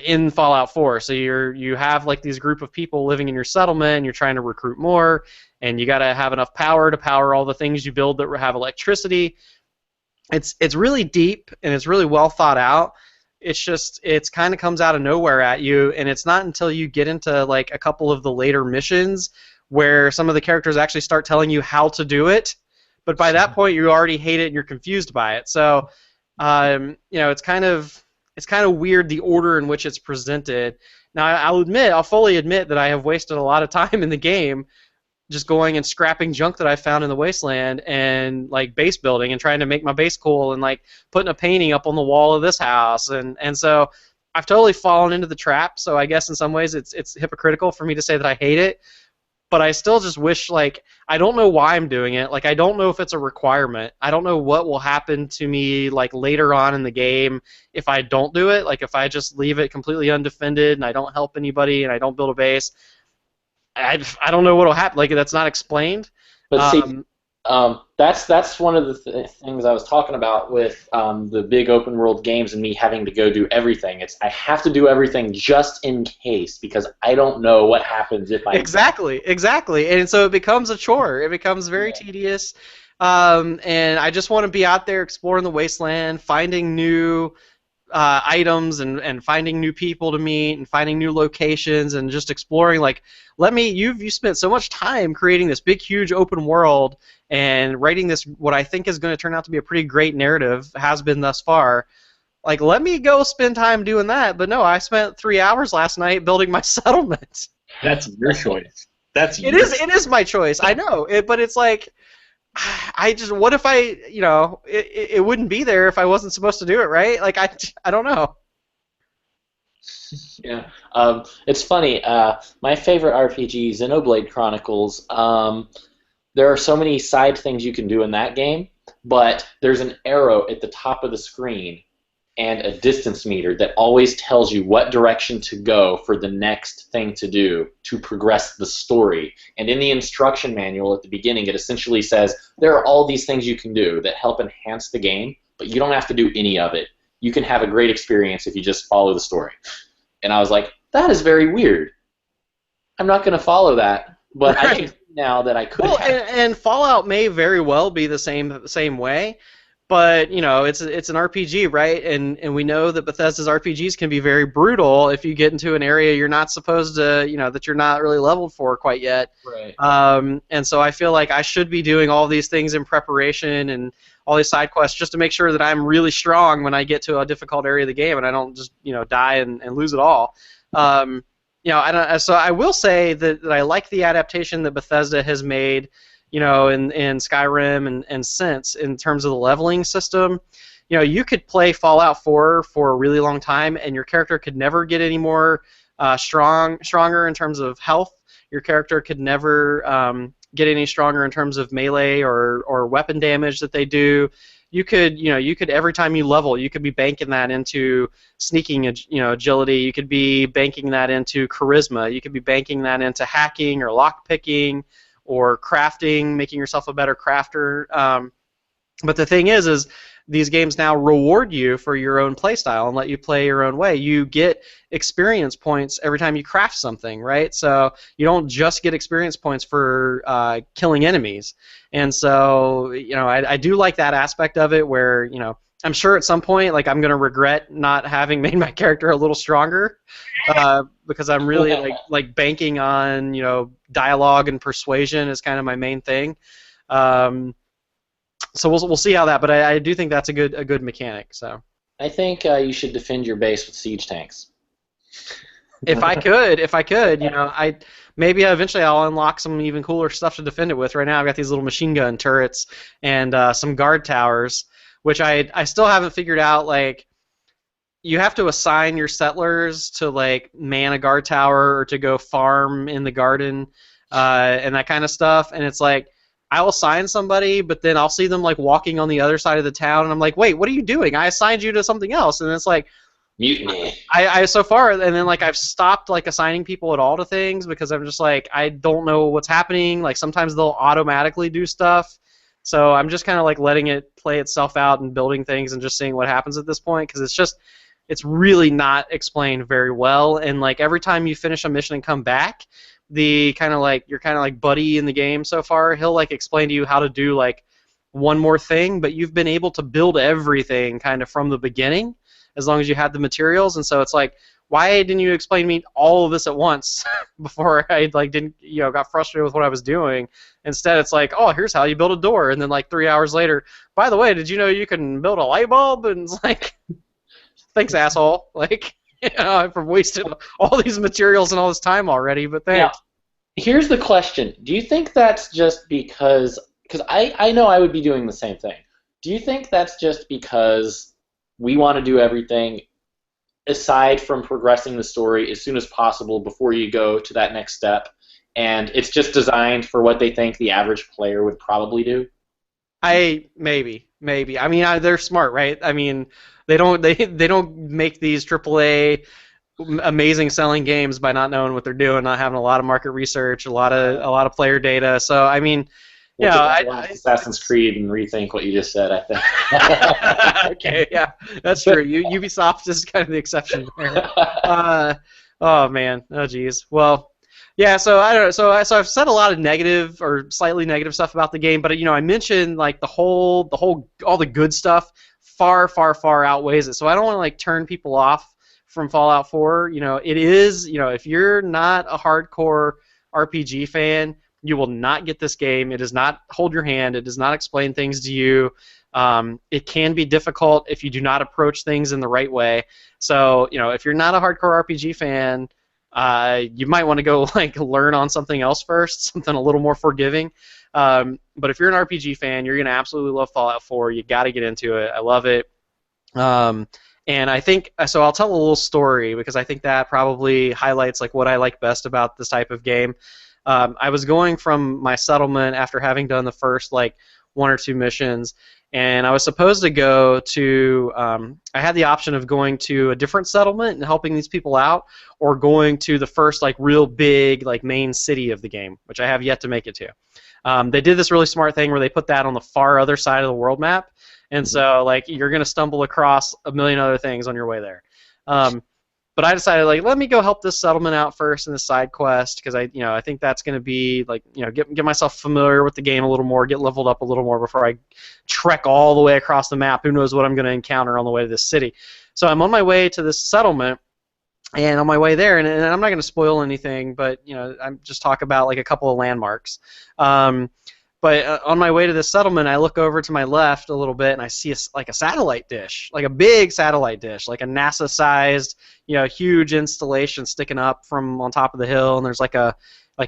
in Fallout 4. So you have like these group of people living in your settlement, and you're trying to recruit more, and you got to have enough power to power all the things you build that have electricity. It's really deep and it's really well thought out. It's kind of comes out of nowhere at you, and it's not until you get into like a couple of the later missions where some of the characters actually start telling you how to do it. But by that point, you already hate it and you're confused by it. So, it's kind of weird the order in which it's presented. Now, I'll fully admit that I have wasted a lot of time in the game just going and scrapping junk that I found in the wasteland and like base building and trying to make my base cool and like putting a painting up on the wall of this house, and so I've totally fallen into the trap. So I guess in some ways it's hypocritical for me to say that I hate it, but I still just wish, like, I don't know why I'm doing it. Like, I don't know if it's a requirement. I don't know what will happen to me like later on in the game if I don't do it. Like if I just leave it completely undefended and I don't help anybody and I don't build a base. I don't know what will happen. Like, that's not explained. But see, that's one of the things I was talking about with the big open world games and me having to go do everything. I have to do everything just in case, because I don't know what happens if I... Exactly. And so it becomes a chore. It becomes very tedious. And I just want to be out there exploring the wasteland, finding new items and finding new people to meet and finding new locations and just exploring. Like, you spent so much time creating this big, huge open world and writing this, what I think is going to turn out to be a pretty great narrative, has been thus far. Like, let me go spend time doing that. But no, I spent 3 hours last night building my settlement. That's your choice. It is my choice. I know it, but it's like, what if it wouldn't be there if I wasn't supposed to do it, right? Like, I don't know. Yeah, it's funny. My favorite RPG, Xenoblade Chronicles. There are so many side things you can do in that game, but there's an arrow at the top of the screen and a distance meter that always tells you what direction to go for the next thing to do to progress the story. And in the instruction manual at the beginning, it essentially says there are all these things you can do that help enhance the game, but you don't have to do any of it. You can have a great experience if you just follow the story. And I was like, that is very weird. I'm not going to follow that, but right. I can see now that I could. Well, and Fallout may very well be the same way. But, it's an RPG, right? And we know that Bethesda's RPGs can be very brutal if you get into an area you're not supposed to, that you're not really leveled for quite yet. Right. And so I feel like I should be doing all these things in preparation and all these side quests just to make sure that I'm really strong when I get to a difficult area of the game and I don't just, die and lose it all. So I will say that I like the adaptation that Bethesda has made, in Skyrim and since, in terms of the leveling system. You could play Fallout 4 for a really long time, and your character could never get any more stronger in terms of health. Your character could never get any stronger in terms of melee or weapon damage that they do. You could every time you level, you could be banking that into sneaking, agility. You could be banking that into charisma. You could be banking that into hacking or lockpicking, or crafting, making yourself a better crafter. But the thing is these games now reward you for your own playstyle and let you play your own way. You get experience points every time you craft something, right? So you don't just get experience points for killing enemies. And so, I do like that aspect of it where, I'm sure at some point, like, I'm going to regret not having made my character a little stronger because I'm really like banking on, dialogue and persuasion is kind of my main thing. So we'll see how that, but I do think that's a good mechanic. So I think you should defend your base with siege tanks. If I could, maybe eventually I'll unlock some even cooler stuff to defend it with. Right now I've got these little machine gun turrets and some guard towers, which I still haven't figured out, like, you have to assign your settlers to like man a guard tower or to go farm in the garden, and that kind of stuff. And it's like I'll assign somebody, but then I'll see them like walking on the other side of the town, and I'm like, wait, what are you doing? I assigned you to something else. And it's like Mutiny. I so far, and then like I've stopped like assigning people at all to things because I'm just like I don't know what's happening. Like sometimes they'll automatically do stuff. So I'm just kind of like letting it play itself out and building things and just seeing what happens at this point because it's really not explained very well. And like every time you finish a mission and come back, the kind of like you're kind of like buddy in the game so far, he'll like explain to you how to do like one more thing, but you've been able to build everything kind of from the beginning as long as you had the materials. And so it's like, why didn't you explain to me all of this at once before I like didn't got frustrated with what I was doing? Instead, it's like, oh, here's how you build a door, and then like 3 hours later, by the way, did you know you can build a light bulb? And it's like, thanks, asshole. Like, I've wasted all these materials and all this time already, but thanks. Now, here's the question: do you think that's just because I know I would be doing the same thing? Do you think that's just because we want to do everything aside from progressing the story as soon as possible before you go to that next step, and it's just designed for what they think the average player would probably do? Maybe. I mean, they're smart, right? I mean, they don't make these AAA amazing selling games by not knowing what they're doing, not having a lot of market research, a lot of player data. So I mean, Assassin's Creed and rethink what you just said, I think. Okay, yeah, that's true. Ubisoft is kind of the exception there. Oh man, oh geez. Well, yeah. So I don't know. So I've said a lot of negative or slightly negative stuff about the game, but I mentioned like all the good stuff far outweighs it. So I don't want to like turn people off from Fallout 4. It is. If you're not a hardcore RPG fan, you will not get this game. It does not hold your hand. It does not explain things to you. It can be difficult if you do not approach things in the right way. So, if you're not a hardcore RPG fan, you might want to go like learn on something else first, something a little more forgiving. But if you're an RPG fan, you're gonna absolutely love Fallout 4. You got to get into it. I love it. And I think so. I'll tell a little story because I think that probably highlights like what I like best about this type of game. I was going from my settlement after having done the first like 1 or 2 missions, and I was supposed to go to. I had the option of going to a different settlement and helping these people out, or going to the first like real big like main city of the game, which I have yet to make it to. They did this really smart thing where they put that on the far other side of the world map, and so like you're gonna stumble across a million other things on your way there. But I decided, like, let me go help this settlement out first in the side quest because I think that's going to be like, get myself familiar with the game a little more, get leveled up a little more before I trek all the way across the map. Who knows what I'm going to encounter on the way to this city? So I'm on my way to this settlement, and on my way there, and I'm not going to spoil anything, but I'm just talk about like a couple of landmarks. But on my way to this settlement, I look over to my left a little bit, and I see a satellite dish, like a big satellite dish, like a NASA-sized, huge installation sticking up from on top of the hill, and there's like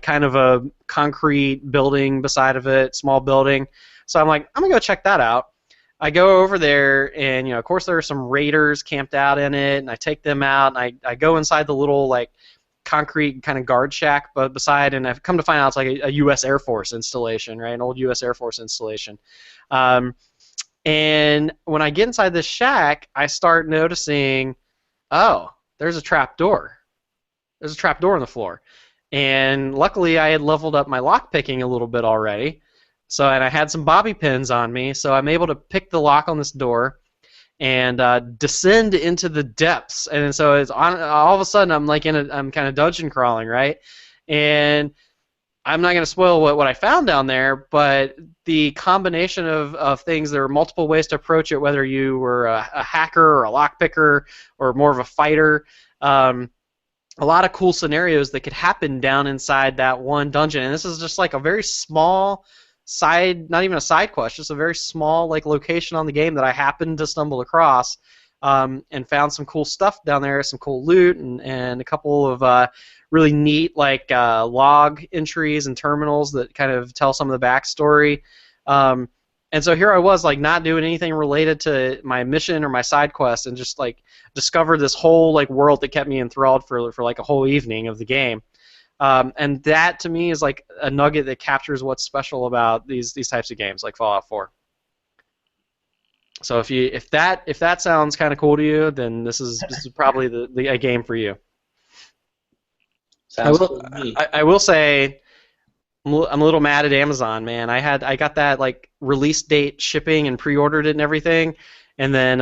kind of a concrete building beside of it, small building. So I'm like, I'm gonna go check that out. I go over there, and of course there are some raiders camped out in it, and I take them out, and I go inside the little like concrete kind of guard shack but beside, and I've come to find out it's like a U.S. Air Force installation, right? An old U.S. Air Force installation. And when I get inside this shack, I start noticing, oh, there's a trap door. There's a trap door on the floor. And luckily I had leveled up my lockpicking a little bit already. So, and I had some bobby pins on me, so I'm able to pick the lock on this door and descend into the depths. And so it's all of a sudden I'm like I'm kind of dungeon crawling, right? And I'm not going to spoil what I found down there, but the combination of things, there are multiple ways to approach it, whether you were a hacker or a lockpicker or more of a fighter. A lot of cool scenarios that could happen down inside that one dungeon. And this is just like a very small side, not even a side quest, just a very small like location on the game that I happened to stumble across, and found some cool stuff down there, some cool loot, and a couple of really neat like log entries and terminals that kind of tell some of the backstory. And And so here I was, like, not doing anything related to my mission or my side quest, and just like discovered this whole like world that kept me enthralled for like a whole evening of the game. And that to me is like a nugget that captures what's special about these types of games like Fallout 4. So if that sounds kind of cool to you, then this is probably a game for you. Sounds cool to me. I will say I'm a little mad at Amazon, man. I got that like release date shipping and pre-ordered it and everything, and then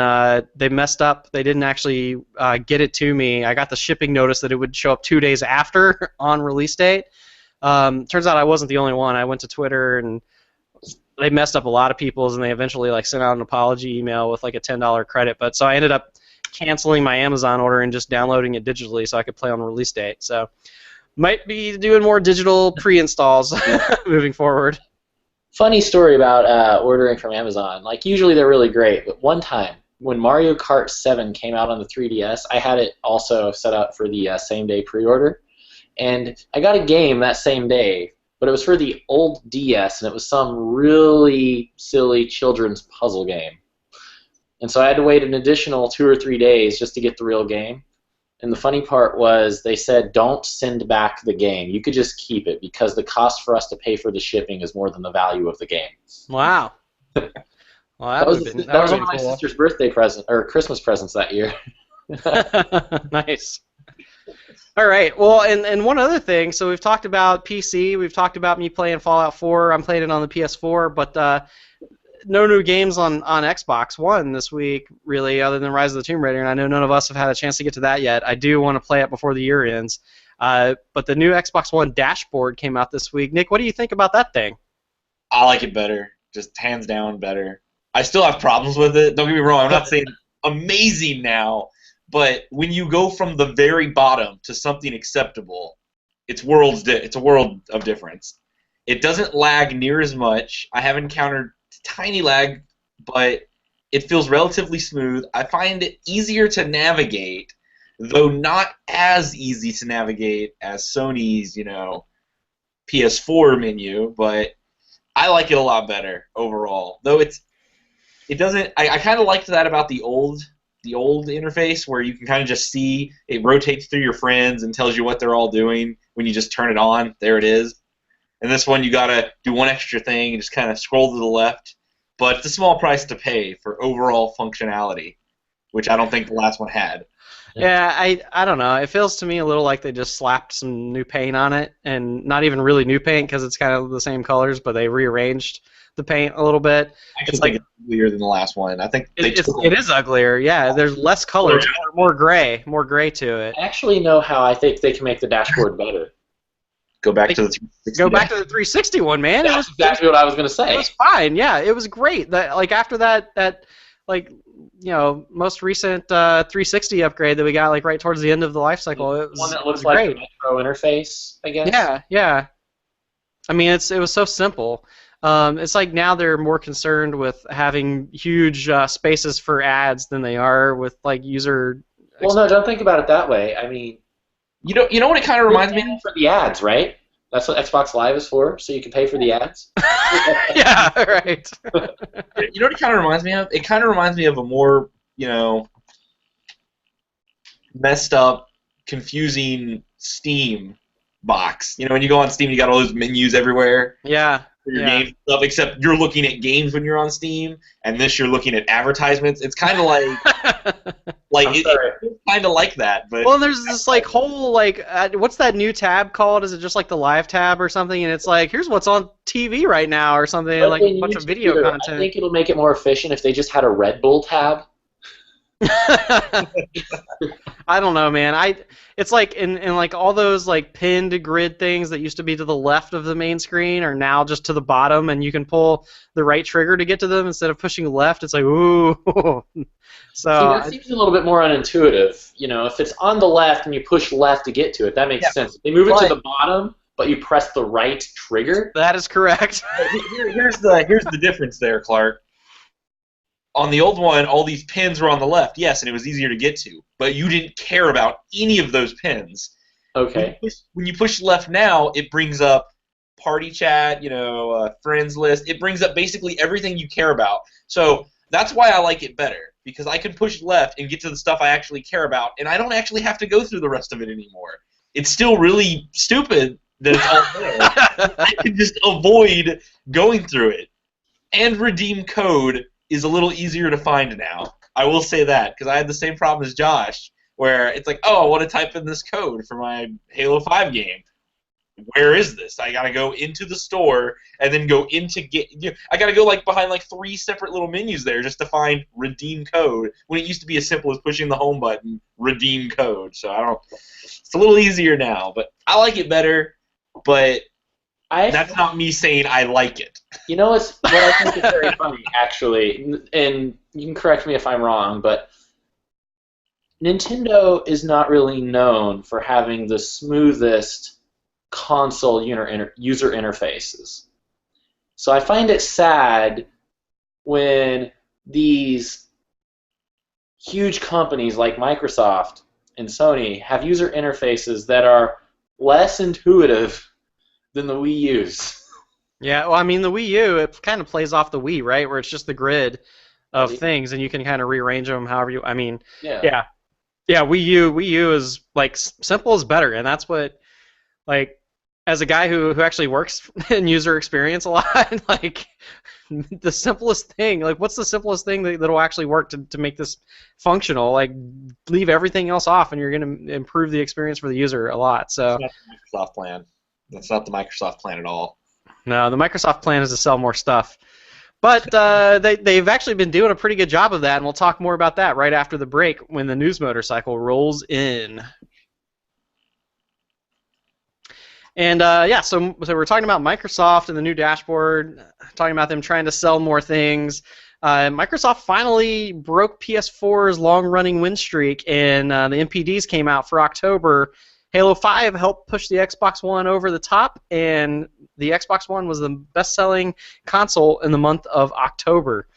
they messed up. They didn't actually get it to me. I got the shipping notice that it would show up 2 days after on release date. Turns out I wasn't the only one. I went to Twitter and they messed up a lot of people's, and they eventually like sent out an apology email with like a $10 credit. But so I ended up canceling my Amazon order and just downloading it digitally so I could play on release date. So might be doing more digital pre-installs moving forward. Funny story about ordering from Amazon. Like, usually they're really great, but one time when Mario Kart 7 came out on the 3DS, I had it also set up for the same-day pre-order, and I got a game that same day, but it was for the old DS, and it was some really silly children's puzzle game. And so I had to wait an additional 2 or 3 days just to get the real game. And the funny part was they said, don't send back the game. You could just keep it because the cost for us to pay for the shipping is more than the value of the game. Wow. Well, that was one of my sister's birthday present or Christmas presents that year. Nice. All right. Well, and one other thing. So we've talked about PC. We've talked about me playing Fallout 4. I'm playing it on the PS4, but no new games on Xbox One this week, really, other than Rise of the Tomb Raider, and I know none of us have had a chance to get to that yet. I do want to play it before the year ends. But the new Xbox One dashboard came out this week. Nick, what do you think about that thing? I like it better. Just hands down better. I still have problems with it. Don't get me wrong. I'm not saying amazing now, but when you go from the very bottom to something acceptable, it's a world of difference. It doesn't lag near as much. I have encountered tiny lag, but it feels relatively smooth. I find it easier to navigate, though not as easy to navigate as Sony's, PS4 menu, but I like it a lot better overall. Though it doesn't. I kind of liked that about the old interface where you can kind of just see it rotates through your friends and tells you what they're all doing when you just turn it on. There it is. And this one, you gotta do one extra thing and just kind of scroll to the left. But it's a small price to pay for overall functionality, which I don't think the last one had. Yeah, I don't know. It feels to me a little like they just slapped some new paint on it, and not even really new paint because it's kind of the same colors, but they rearranged the paint a little bit. I actually think it's uglier than the last one. I think it is uglier. Yeah, there's less colors, more gray to it. I actually know how I think they can make the dashboard better. Go back to the 360. Go back to the 360 one, man. That's exactly what I was going to say. It was fine. Yeah, it was great. That like after that most recent 360 upgrade that we got like right towards the end of the life cycle, it was one that looks like a Metro interface, I guess. Yeah. I mean, it was so simple. It's like now they're more concerned with having huge spaces for ads than they are with like user. Well, no, don't think about it that way. I mean, you know what it kind of reminds me of? For the ads, right? That's what Xbox Live is for, so you can pay for the ads. Yeah, right. You know what it kind of reminds me of? It kind of reminds me of a more, messed up, confusing Steam box. When you go on Steam, you got all those menus everywhere. Yeah. For your games and stuff, except you're looking at games when you're on Steam, and this you're looking at advertisements. It's kind of it's kind of like that. But well, there's this like whole what's that new tab called? Is it just like the live tab or something? And it's like, here's what's on TV right now or something, like a bunch of video content. I think it'll make it more efficient if they just had a Red Bull tab. I don't know, man. It's like in like all those like pinned grid things that used to be to the left of the main screen are now just to the bottom, and you can pull the right trigger to get to them instead of pushing left. It's like, ooh. So that seems a little bit more unintuitive. If it's on the left and you push left to get to it, that makes sense. If they move it to the bottom, but you press the right trigger. That is correct. Here's the difference there, Clark. On the old one, all these pins were on the left, yes, and it was easier to get to, but you didn't care about any of those pins. Okay. When you push left now, it brings up party chat, friends list. It brings up basically everything you care about. So that's why I like it better, because I can push left and get to the stuff I actually care about, and I don't actually have to go through the rest of it anymore. It's still really stupid that it's all there. I can just avoid going through it. And redeem code is a little easier to find now. I will say that, because I had the same problem as Josh, where it's like, oh, I want to type in this code for my Halo 5 game. Where is this? I gotta go into the store and then go into I gotta go behind 3 separate little menus there just to find redeem code, when it used to be as simple as pushing the home button, redeem code. So it's a little easier now, but I like it better. But that's not me saying I like it. You know what I think is very funny, actually, and you can correct me if I'm wrong, but Nintendo is not really known for having the smoothest console user interfaces. So I find it sad when these huge companies like Microsoft and Sony have user interfaces that are less intuitive than the Wii U's. Yeah, well, I mean, the Wii U, it kind of plays off the Wii, right? Where it's just the grid of things, and you can kind of rearrange them however you. I mean, yeah. Wii U is simple is better, and that's what as a guy who actually works in user experience a lot, the simplest thing, what's the simplest thing that'll actually work to make this functional? Leave everything else off, and you're going to improve the experience for the user a lot. So that's not the Microsoft plan. That's not the Microsoft plan at all. No, the Microsoft plan is to sell more stuff. But they've actually been doing a pretty good job of that, and we'll talk more about that right after the break when the news motorcycle rolls in. And so we're talking about Microsoft and the new dashboard, talking about them trying to sell more things. Microsoft finally broke PS4's long-running win streak, and the NPDs came out for October. Halo 5 helped push the Xbox One over the top, and the Xbox One was the best-selling console in the month of October.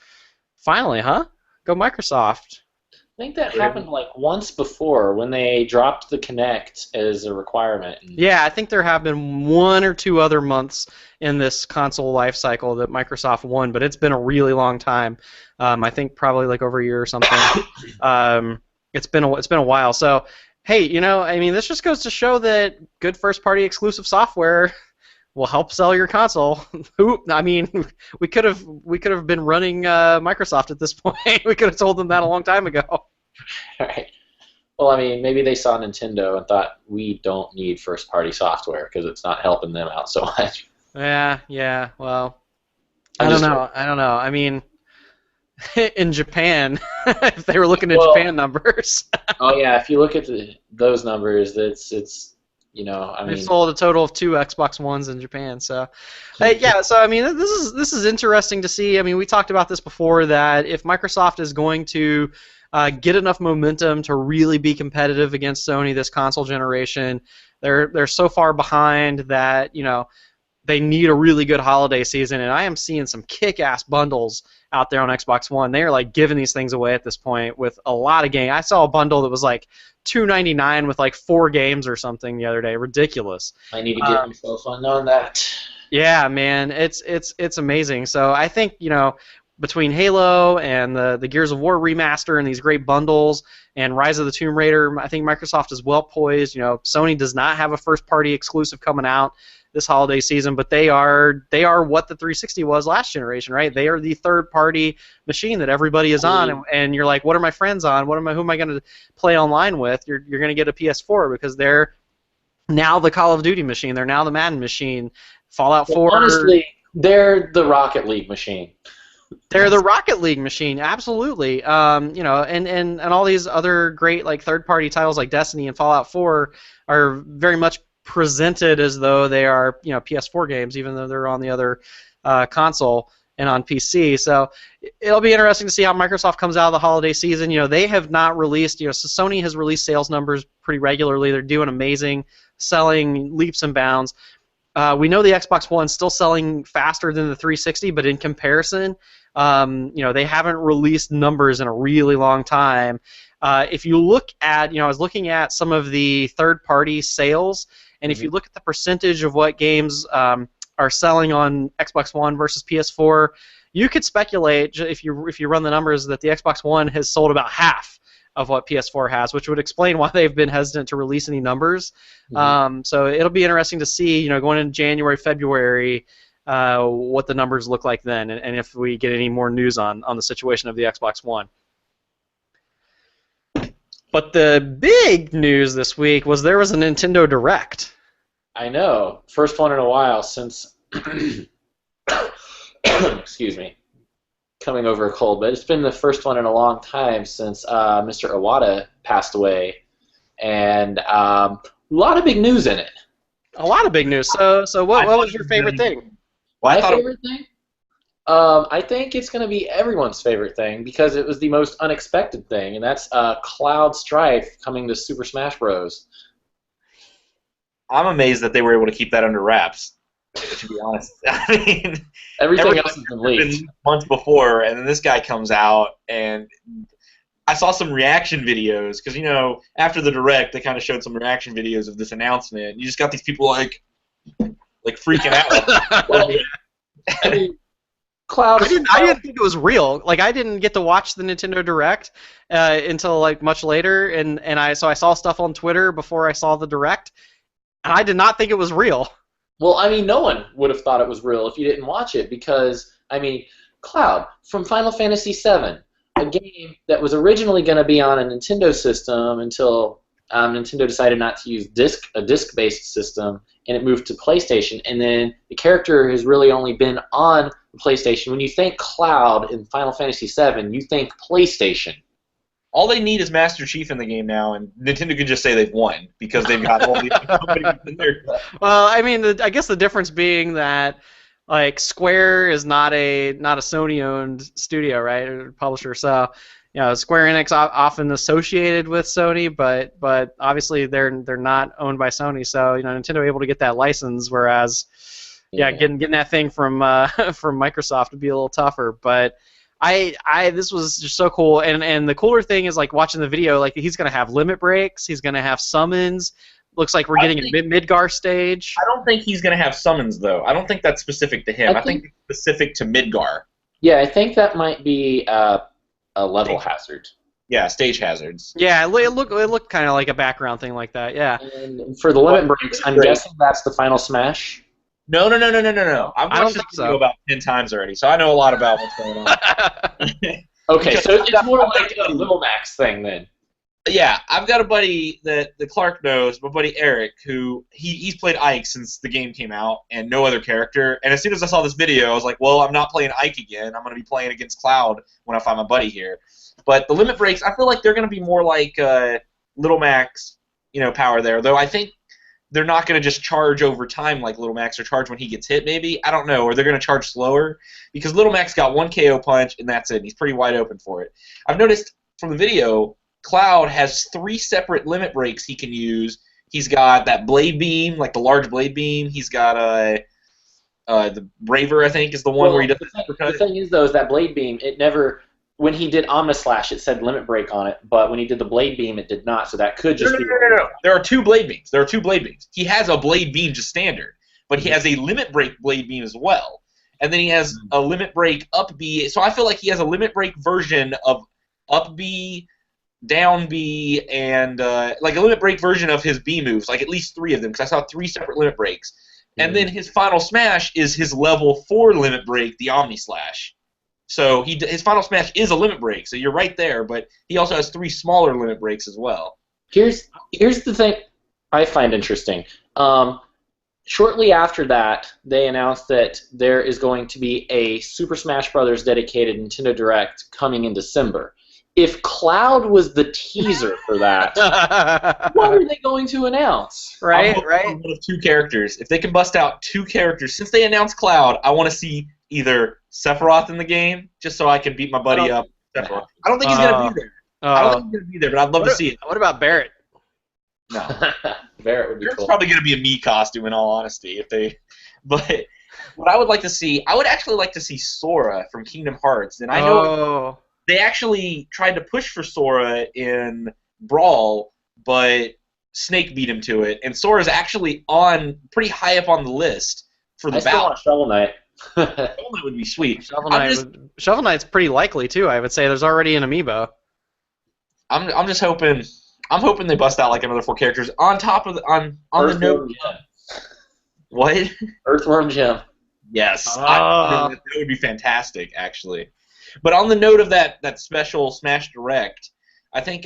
Finally, huh? Go Microsoft. I think that happened once before when they dropped the Kinect as a requirement. Yeah, I think there have been 1 or 2 other months in this console life cycle that Microsoft won, but it's been a really long time. I think probably over a year or something. It's been a while. So, hey, this just goes to show that good first-party exclusive software will help sell your console. We could have been running Microsoft at this point. We could have told them that a long time ago. Right. Well, maybe they saw Nintendo and thought, we don't need first-party software because it's not helping them out so much. Yeah. Well, I don't know. In Japan, if they were looking at Japan numbers. Oh yeah, if you look at those numbers, it's They've sold a total of 2 Xbox Ones in Japan. So, this is interesting to see. We talked about this before, that if Microsoft is going to get enough momentum to really be competitive against Sony this console generation, they're so far behind that they need a really good holiday season. And I am seeing some kick-ass bundles out there on Xbox One. They are giving these things away at this point with a lot of games. I saw a bundle that was $2.99 with 4 games or something the other day. Ridiculous. I need to get myself on that. Yeah, man, it's amazing. So I think between Halo and the Gears of War remaster and these great bundles and Rise of the Tomb Raider, I think Microsoft is well poised. Sony does not have a first-party exclusive coming out this holiday season, but they are what the 360 was last generation, right? They are the third-party machine that everybody is on, and you're like, what are my friends on? Who am I going to play online with? You're going to get a PS4 because they're now the Call of Duty machine. They're now the Madden machine. Fallout 4. Honestly, they're the Rocket League machine. They're the Rocket League machine, absolutely. And all these other great third-party titles like Destiny and Fallout 4 are very much presented as though they are PS4 games, even though they're on the other console and on PC. So it'll be interesting to see how Microsoft comes out of the holiday season. They have not released. So Sony has released sales numbers pretty regularly. They're doing amazing, selling leaps and bounds. We know the Xbox One's still selling faster than the 360, but in comparison, they haven't released numbers in a really long time. If you look at, I was looking at some of the third-party sales, and if you look at the percentage of what games are selling on Xbox One versus PS4, you could speculate if you run the numbers that the Xbox One has sold about half of what PS4 has, which would explain why they've been hesitant to release any numbers. So it'll be interesting to see, going into January, February, what the numbers look like then, and if we get any more news on the situation of the Xbox One. But the big news this week was there was a Nintendo Direct. I know. First one in a while since... excuse me. Coming over a cold, but it's been the first one in a long time since Mr. Iwata passed away. And a lot of big news in it. A lot of big news. So what was your favorite thing? My favorite thing? I think it's going to be everyone's favorite thing because it was the most unexpected thing, and that's Cloud Strife coming to Super Smash Bros. I'm amazed that they were able to keep that under wraps, to be honest. I mean, everything else has been leaked months before, and then this guy comes out, and I saw some reaction videos because after the Direct, they kind of showed some reaction videos of this announcement. And you just got these people like freaking out. Well, I mean, Cloud. I didn't think it was real. Like, I didn't get to watch the Nintendo Direct until much later, and I saw stuff on Twitter before I saw the Direct, and I did not think it was real. Well, I mean, no one would have thought it was real if you didn't watch it because, I mean, Cloud from Final Fantasy VII, a game that was originally going to be on a Nintendo system until Nintendo decided not to use a disc-based system, and it moved to PlayStation, and then the character has really only been on the PlayStation. When you think Cloud in Final Fantasy VII, you think PlayStation. All they need is Master Chief in the game now, and Nintendo can just say they've won because they've got all these companies in there. Well, I mean, I guess the difference being that Square is not a Sony-owned studio, right, or publisher. So, Square Enix often associated with Sony, but obviously they're not owned by Sony. So, Nintendo able to get that license, whereas, getting that thing from Microsoft would be a little tougher, but. This was just so cool, and the cooler thing is watching the video. He's gonna have limit breaks. He's gonna have summons. Looks like we're getting a Midgar stage. I don't think he's gonna have summons though. I don't think that's specific to him. I think it's specific to Midgar. Yeah, I think that might be a level hazard. Yeah, stage hazards. Yeah, it looked kind of like a background thing like that. Yeah. And for the limit breaks, I'm guessing that's the final Smash. No. I've watched this video about 10 times already, so I know a lot about what's going on. Okay, so it's more like a Little Max thing then. Yeah, I've got a buddy that Clark knows, my buddy Eric, who he's played Ike since the game came out, and no other character. And as soon as I saw this video, I was like, well, I'm not playing Ike again. I'm going to be playing against Cloud when I find my buddy here. But the limit breaks, I feel like they're going to be more like Little Max, power there. Though I think they're not going to just charge over time like Little Max or charge when he gets hit, maybe. I don't know. Or they're going to charge slower. Because Little Max got one KO punch, and that's it. He's pretty wide open for it. I've noticed from the video, Cloud has 3 separate limit breaks he can use. He's got that Blade Beam, like the large Blade Beam. He's got the Braver, I think, is the one where he does the thing is, though, is that Blade Beam, it never... When he did Omnislash, it said limit break on it, but when he did the Blade Beam, it did not, so that could just be... No. There are 2 Blade Beams. He has a Blade Beam just standard, but he has a limit break Blade Beam as well. And then he has a limit break up B, so I feel like he has a limit break version of up B, down B, and like a limit break version of his B moves, like at least 3 of them, because I saw 3 separate limit breaks. And then his final smash is his level 4 limit break, the Omnislash. So his final smash is a limit break, so you're right there, but he also has 3 smaller limit breaks as well. Here's the thing I find interesting. Shortly after that, they announced that there is going to be a Super Smash Bros. Dedicated Nintendo Direct coming in December. If Cloud was the teaser for that, what are they going to announce? Right. One of 2 characters. If they can bust out 2 characters, since they announced Cloud, I want to see either Sephiroth in the game, just so I can beat my buddy up. Sephiroth. I don't think he's going to be there. I don't think he's going to be there, but I'd love to see it. What about Barrett? No. Barrett would be Barrett's cool. probably going to be a Mii costume, in all honesty. But what I would like to see, I would actually like to see Sora from Kingdom Hearts. And I know they actually tried to push for Sora in Brawl, but Snake beat him to it. And Sora's actually pretty high up on the list for the I still bout. want Shovel Knight. That would be sweet. Shovel Knight's pretty likely too. I would say there's already an amiibo. I'm just hoping. I'm hoping they bust out like another 4 characters on top of on the note. Earthworm Jim. What? Earthworm Jim. Yes, Ah. that would be fantastic, actually. But on the note of that special Smash Direct, I think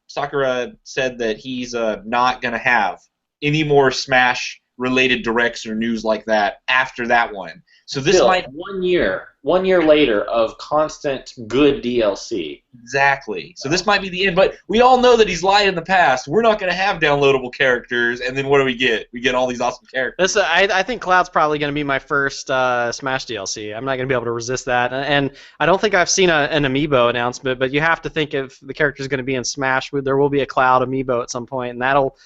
Sakura said that he's not going to have any more Smash-related directs or news like that after that one. So this Still, might 1 year later of constant good DLC. exactly. So this might be the end. But we all know that he's lied in the past. We're not going to have downloadable characters, and then what do we get? We get all these awesome characters. This I think Cloud's probably going to be my first Smash DLC. I'm not going to be able to resist that, and I don't think I've seen an amiibo announcement. But you have to think if the character's going to be in Smash, there will be a Cloud amiibo at some point, and that'll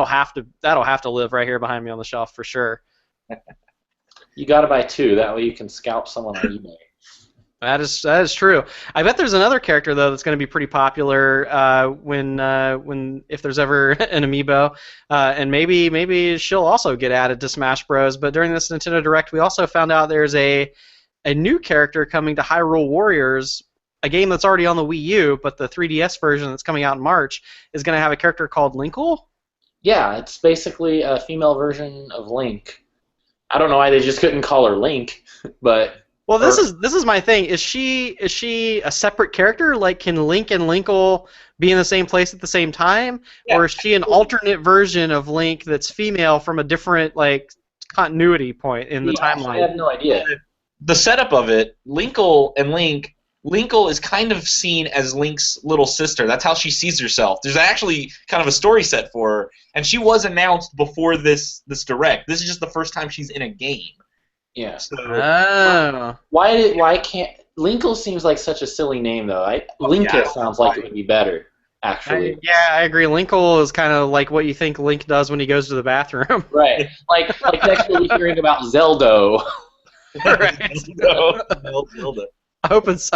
have to live right here behind me on the shelf for sure. You got to buy 2. That way you can scalp someone on eBay. That is true. I bet there's another character though that's going to be pretty popular when if there's ever an amiibo, and maybe she'll also get added to Smash Bros. But during this Nintendo Direct, we also found out there's a new character coming to Hyrule Warriors, a game that's already on the Wii U, but the 3DS version that's coming out in March is going to have a character called Linkle. Yeah, it's basically a female version of Link. I don't know why they just couldn't call her Link, but well, this is my thing. Is she a separate character? Like, can Link and Linkle be in the same place at the same time, or is she an alternate version of Link that's female from a different like continuity point in the timeline? I have no idea. The setup of it, Linkle and Linkle is kind of seen as Link's little sister. That's how she sees herself. There's actually kind of a story set for her, and she was announced before this Direct. This is just the first time she's in a game. Yeah. So, Why can't Linkle seems like such a silly name though. Linkus sounds like it would be better. Actually. I agree. Linkle is kind of like what you think Link does when he goes to the bathroom. Right. Like next we'll be hearing about Zeldo. Right. Zelda. I hope it's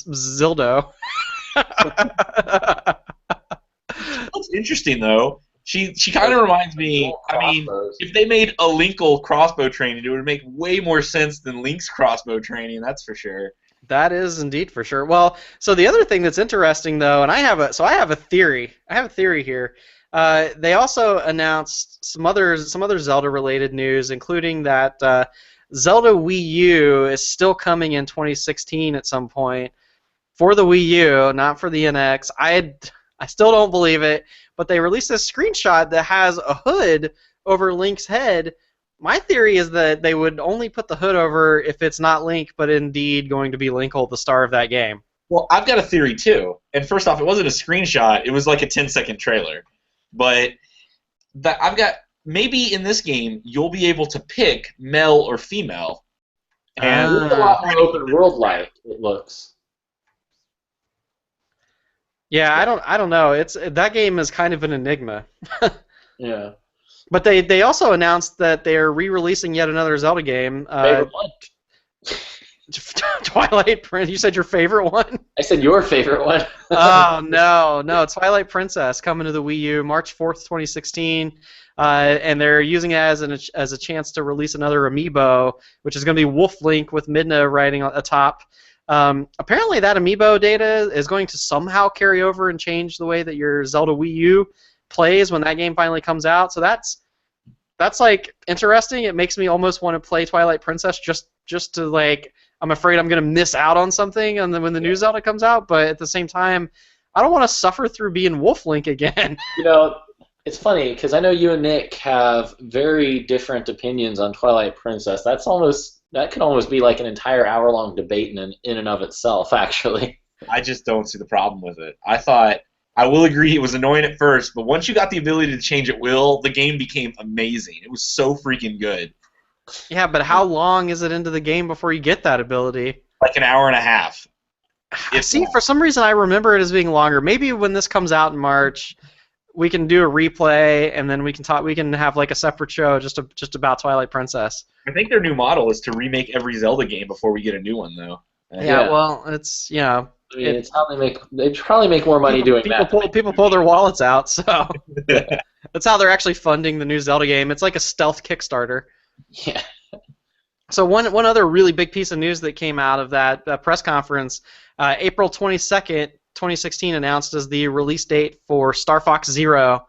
Zildo. What's interesting though, she kind of reminds me. I mean, if they made a Linkle crossbow training, it would make way more sense than Link's crossbow training. That's for sure. That is indeed for sure. Well, so the other thing that's interesting though, and I have a theory. I have a theory here. They also announced some other Zelda-related news, including that Zelda Wii U is still coming in 2016 at some point for the Wii U, not for the NX. I still don't believe it, but they released a screenshot that has a hood over Link's head. My theory is that they would only put the hood over if it's not Link, but indeed going to be Linkle, the star of that game. Well, I've got a theory too. And first off, it wasn't a screenshot; it was like a 10-second trailer. But maybe in this game you'll be able to pick male or female. And it's a lot more open world like it looks. Yeah, I don't know. That game is kind of an enigma. Yeah. But they also announced that they're re-releasing yet another Zelda game. Favorite one? Twilight Princess. You said your favorite one? I said your favorite one. Oh no, Twilight Princess coming to the Wii U March 4th, 2016. And they're using it as a chance to release another amiibo, which is going to be Wolf Link with Midna riding atop. Apparently, that amiibo data is going to somehow carry over and change the way that your Zelda Wii U plays when that game finally comes out. So that's like interesting. It makes me almost want to play Twilight Princess just to like. I'm afraid I'm going to miss out on something when the new Zelda comes out, but at the same time, I don't want to suffer through being Wolf Link again. You know, it's funny because I know you and Nick have very different opinions on Twilight Princess. That could almost be like an entire hour-long debate in and of itself, actually. I just don't see the problem with it. I will agree it was annoying at first, but once you got the ability to change at will, the game became amazing. It was so freaking good. Yeah, but how long is it into the game before you get that ability? Like an hour and a half. See, for some reason I remember it as being longer. Maybe when this comes out in March, we can do a replay, and then we can have like a separate show just about Twilight Princess. I think their new model is to remake every Zelda game before we get a new one, though. Yeah, well, it's I mean, it's how they probably make more money doing that. People pull their wallets out, so that's how they're actually funding the new Zelda game. It's like a stealth Kickstarter. Yeah. So one other really big piece of news that came out of that press conference, April 22nd, 2016, announced as the release date for Star Fox Zero,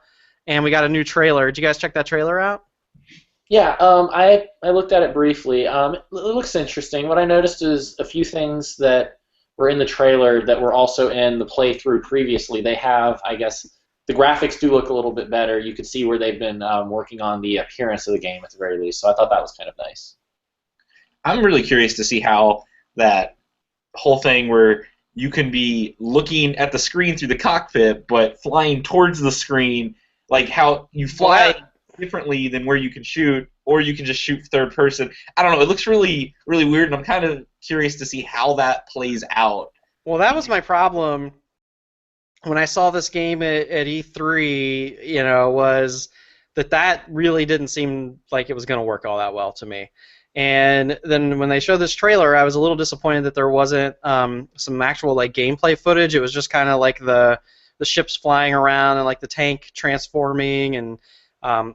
and we got a new trailer. Did you guys check that trailer out? Yeah, I looked at it briefly. It looks interesting. What I noticed is a few things that were in the trailer that were also in the playthrough previously. They have, I guess, the graphics do look a little bit better. You can see where they've been working on the appearance of the game at the very least. So I thought that was kind of nice. I'm really curious to see how that whole thing where you can be looking at the screen through the cockpit, but flying towards the screen, like how you fly differently than where you can shoot, or you can just shoot third person. I don't know. It looks really, really weird, and I'm kind of curious to see how that plays out. Well, that was my problem when I saw this game at E3. Was that really didn't seem like it was going to work all that well to me. And then when they showed this trailer, I was a little disappointed that there wasn't some actual like gameplay footage. It was just kind of like the ships flying around and like the tank transforming and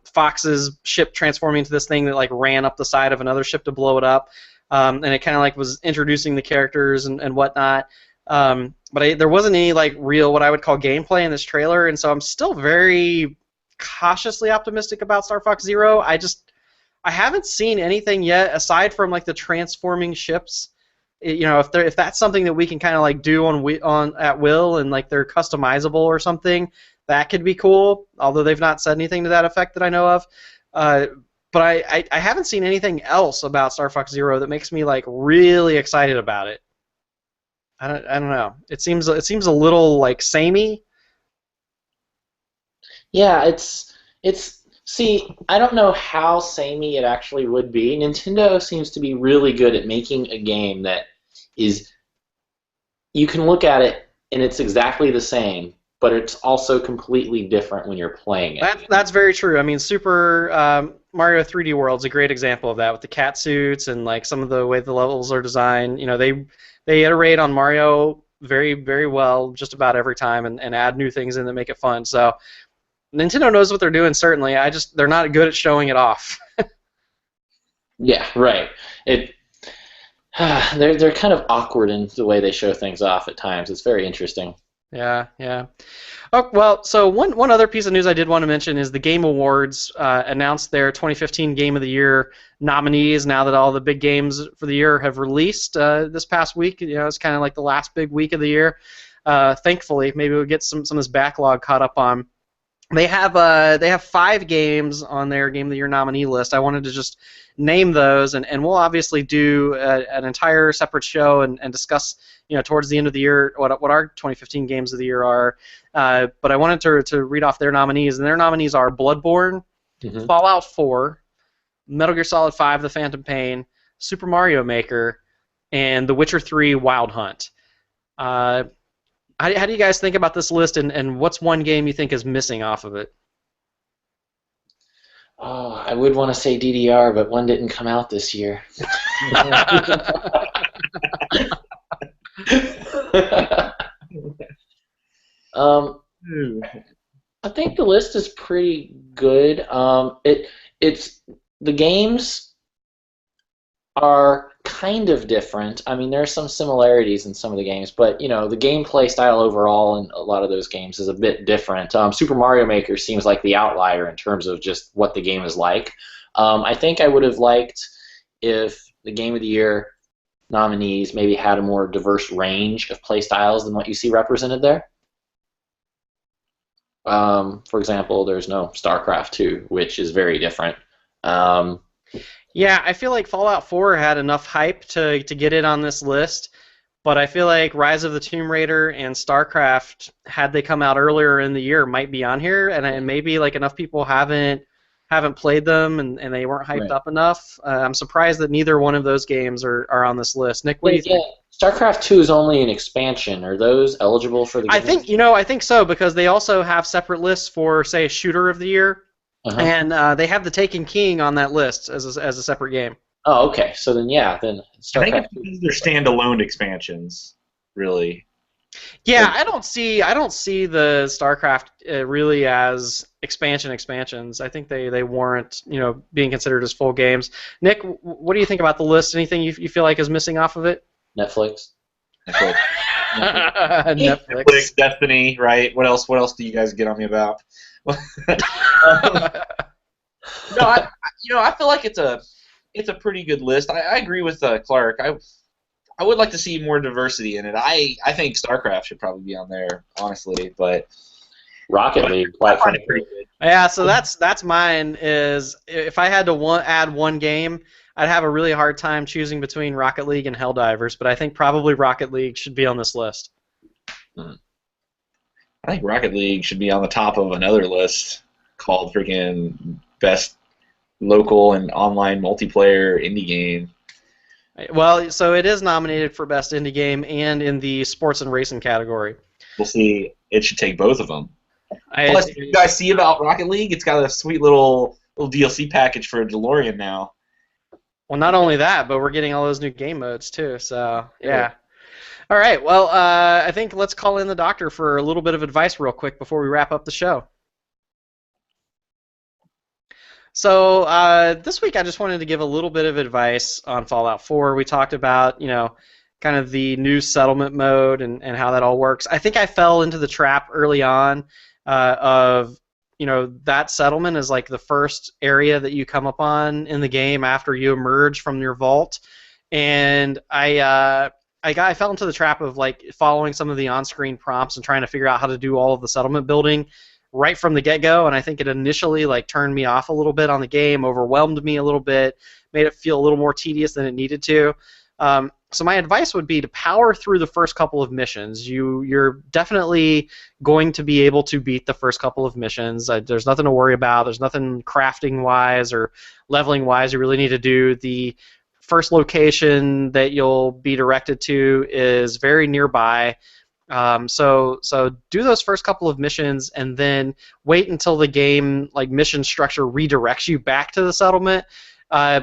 Fox's ship transforming into this thing that like ran up the side of another ship to blow it up. And it kind of like was introducing the characters and whatnot. But there wasn't any like real what I would call gameplay in this trailer, and so I'm still very cautiously optimistic about Star Fox Zero. I haven't seen anything yet aside from like the transforming ships. If that's something that we can kind of like do on at will and like they're customizable or something, that could be cool. Although they've not said anything to that effect that I know of. But I haven't seen anything else about Star Fox Zero that makes me like really excited about it. I don't know. It seems a little like samey. Yeah, it's see, I don't know how samey it actually would be. Nintendo seems to be really good at making a game that is you can look at it and it's exactly the same, but it's also completely different when you're playing it. That's very true. I mean, Super Mario 3D World's a great example of that with the cat suits and like some of the way the levels are designed. They iterate on Mario very, very well just about every time and add new things in that make it fun. So Nintendo knows what they're doing, certainly. They're not good at showing it off. Yeah, right. They're kind of awkward in the way they show things off at times. It's very interesting. Yeah. Oh, well, so one other piece of news I did want to mention is the Game Awards announced their 2015 Game of the Year nominees now that all the big games for the year have released this past week. It's kind of like the last big week of the year. Thankfully, maybe we'll get some of this backlog caught up on. They have 5 games on their Game of the Year nominee list. I wanted to just name those, and we'll obviously do an entire separate show and discuss towards the end of the year what our 2015 games of the year are. But I wanted to read off their nominees, and their nominees are Bloodborne, Fallout 4, Metal Gear Solid 5: The Phantom Pain, Super Mario Maker, and The Witcher 3: Wild Hunt. How do you guys think about this list, and what's one game you think is missing off of it? Oh, I would want to say DDR, but one didn't come out this year. I think the list is pretty good. It's the games are kind of different. I mean, there are some similarities in some of the games, but the gameplay style overall in a lot of those games is a bit different. Super Mario Maker seems like the outlier in terms of just what the game is like. I think I would have liked if the Game of the Year nominees maybe had a more diverse range of play styles than what you see represented there. For example, there's no StarCraft 2, which is very different. Yeah, I feel like Fallout 4 had enough hype to get it on this list, but I feel like Rise of the Tomb Raider and StarCraft, had they come out earlier in the year, might be on here, and maybe like enough people haven't played them and they weren't hyped up enough. I'm surprised that neither one of those games are on this list. Nick, what do you think? StarCraft 2 is only an expansion. Are those eligible for the game? I think so, because they also have separate lists for, say, Shooter of the Year. And they have The Taken King on that list as a separate game. Oh, okay. So then, then StarCraft. I think they're standalone expansions, really. Yeah, I don't see the StarCraft really as expansions. I think they warrant being considered as full games. Nick, what do you think about the list? Anything you feel like is missing off of it? Netflix. Netflix. Destiny, right? What else do you guys get on me about? No, I feel like it's a pretty good list. I agree with Clark. I would like to see more diversity in it. I think StarCraft should probably be on there, honestly, but Rocket League, quite frankly. Yeah, so that's mine. Is if I had to add one game, I'd have a really hard time choosing between Rocket League and Helldivers, but I think probably Rocket League should be on this list. I think Rocket League should be on the top of another list called freaking best local and online multiplayer indie game. Well, so it is nominated for best indie game and in the sports and racing category. We'll see. It should take both of them. Plus, you guys see about Rocket League? It's got a sweet little DLC package for a DeLorean now. Well, not only that, but we're getting all those new game modes too. So yeah. All right. Well, I think let's call in the doctor for a little bit of advice real quick before we wrap up the show. So this week I just wanted to give a little bit of advice on Fallout 4. We talked about, kind of the new settlement mode and how that all works. I think I fell into the trap early on of, that settlement is like the first area that you come up on in the game after you emerge from your vault. And I fell into the trap of like following some of the on-screen prompts and trying to figure out how to do all of the settlement building right from the get-go, and I think it initially like turned me off a little bit on the game, overwhelmed me a little bit, made it feel a little more tedious than it needed to. So my advice would be to power through the first couple of missions. You're definitely going to be able to beat the first couple of missions. There's nothing to worry about. There's nothing crafting-wise or leveling-wise you really need to do. The first location that you'll be directed to is very nearby. So do those first couple of missions and then wait until the game mission structure redirects you back to the settlement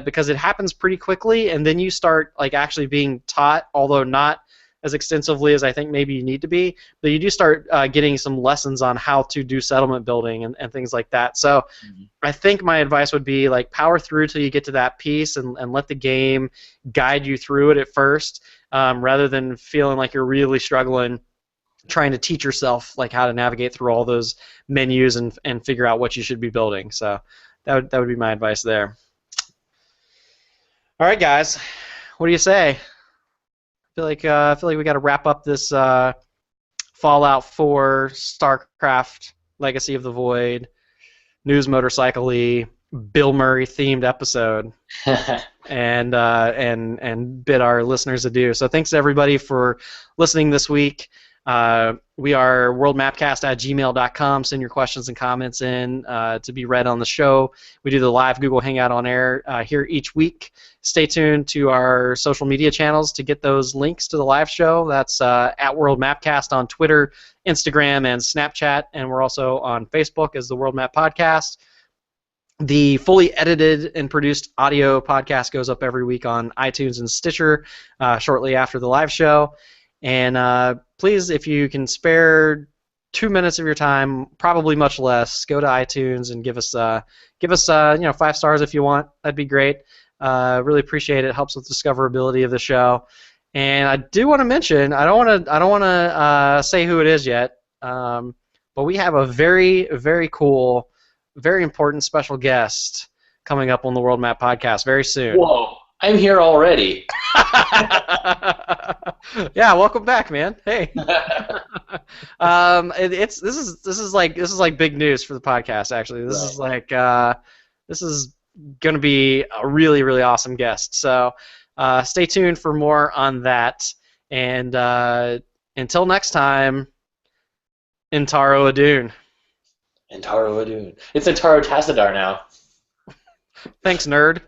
because it happens pretty quickly, and then you start actually being taught, although not as extensively as I think maybe you need to be, but you do start getting some lessons on how to do settlement building and things like that. So I think my advice would be power through till you get to that piece and let the game guide you through it at first, rather than feeling like you're really struggling trying to teach yourself how to navigate through all those menus and figure out what you should be building. So that would be my advice there. All right, guys, what do you say? I feel like we got to wrap up this Fallout 4, StarCraft, Legacy of the Void, News Motorcycle-y, Bill Murray themed episode, and bid our listeners adieu. So thanks everybody for listening this week. We are worldmapcast@gmail.com. Send your questions and comments in to be read on the show. We do the live Google Hangout on air here each week. Stay tuned to our social media channels to get those links to the live show. That's at World Mapcast on Twitter, Instagram, and Snapchat. And we're also on Facebook as the World Map Podcast. The fully edited and produced audio podcast goes up every week on iTunes and Stitcher shortly after the live show. And please, if you can spare 2 minutes of your time, probably much less, go to iTunes and give us 5 stars if you want. That'd be great. Really appreciate it. Helps with discoverability of the show. And I do want to mention, I don't want to say who it is yet, but we have a very, very cool, very important special guest coming up on the World Map Podcast very soon. Whoa, I'm here already. Yeah, welcome back, man. Hey. This is like big news for the podcast. Actually, this is gonna be a really, really awesome guest. So stay tuned for more on that. And until next time, Intaro Adun. Intaro Adun. It's Intaro Tassadar now. Thanks, nerd.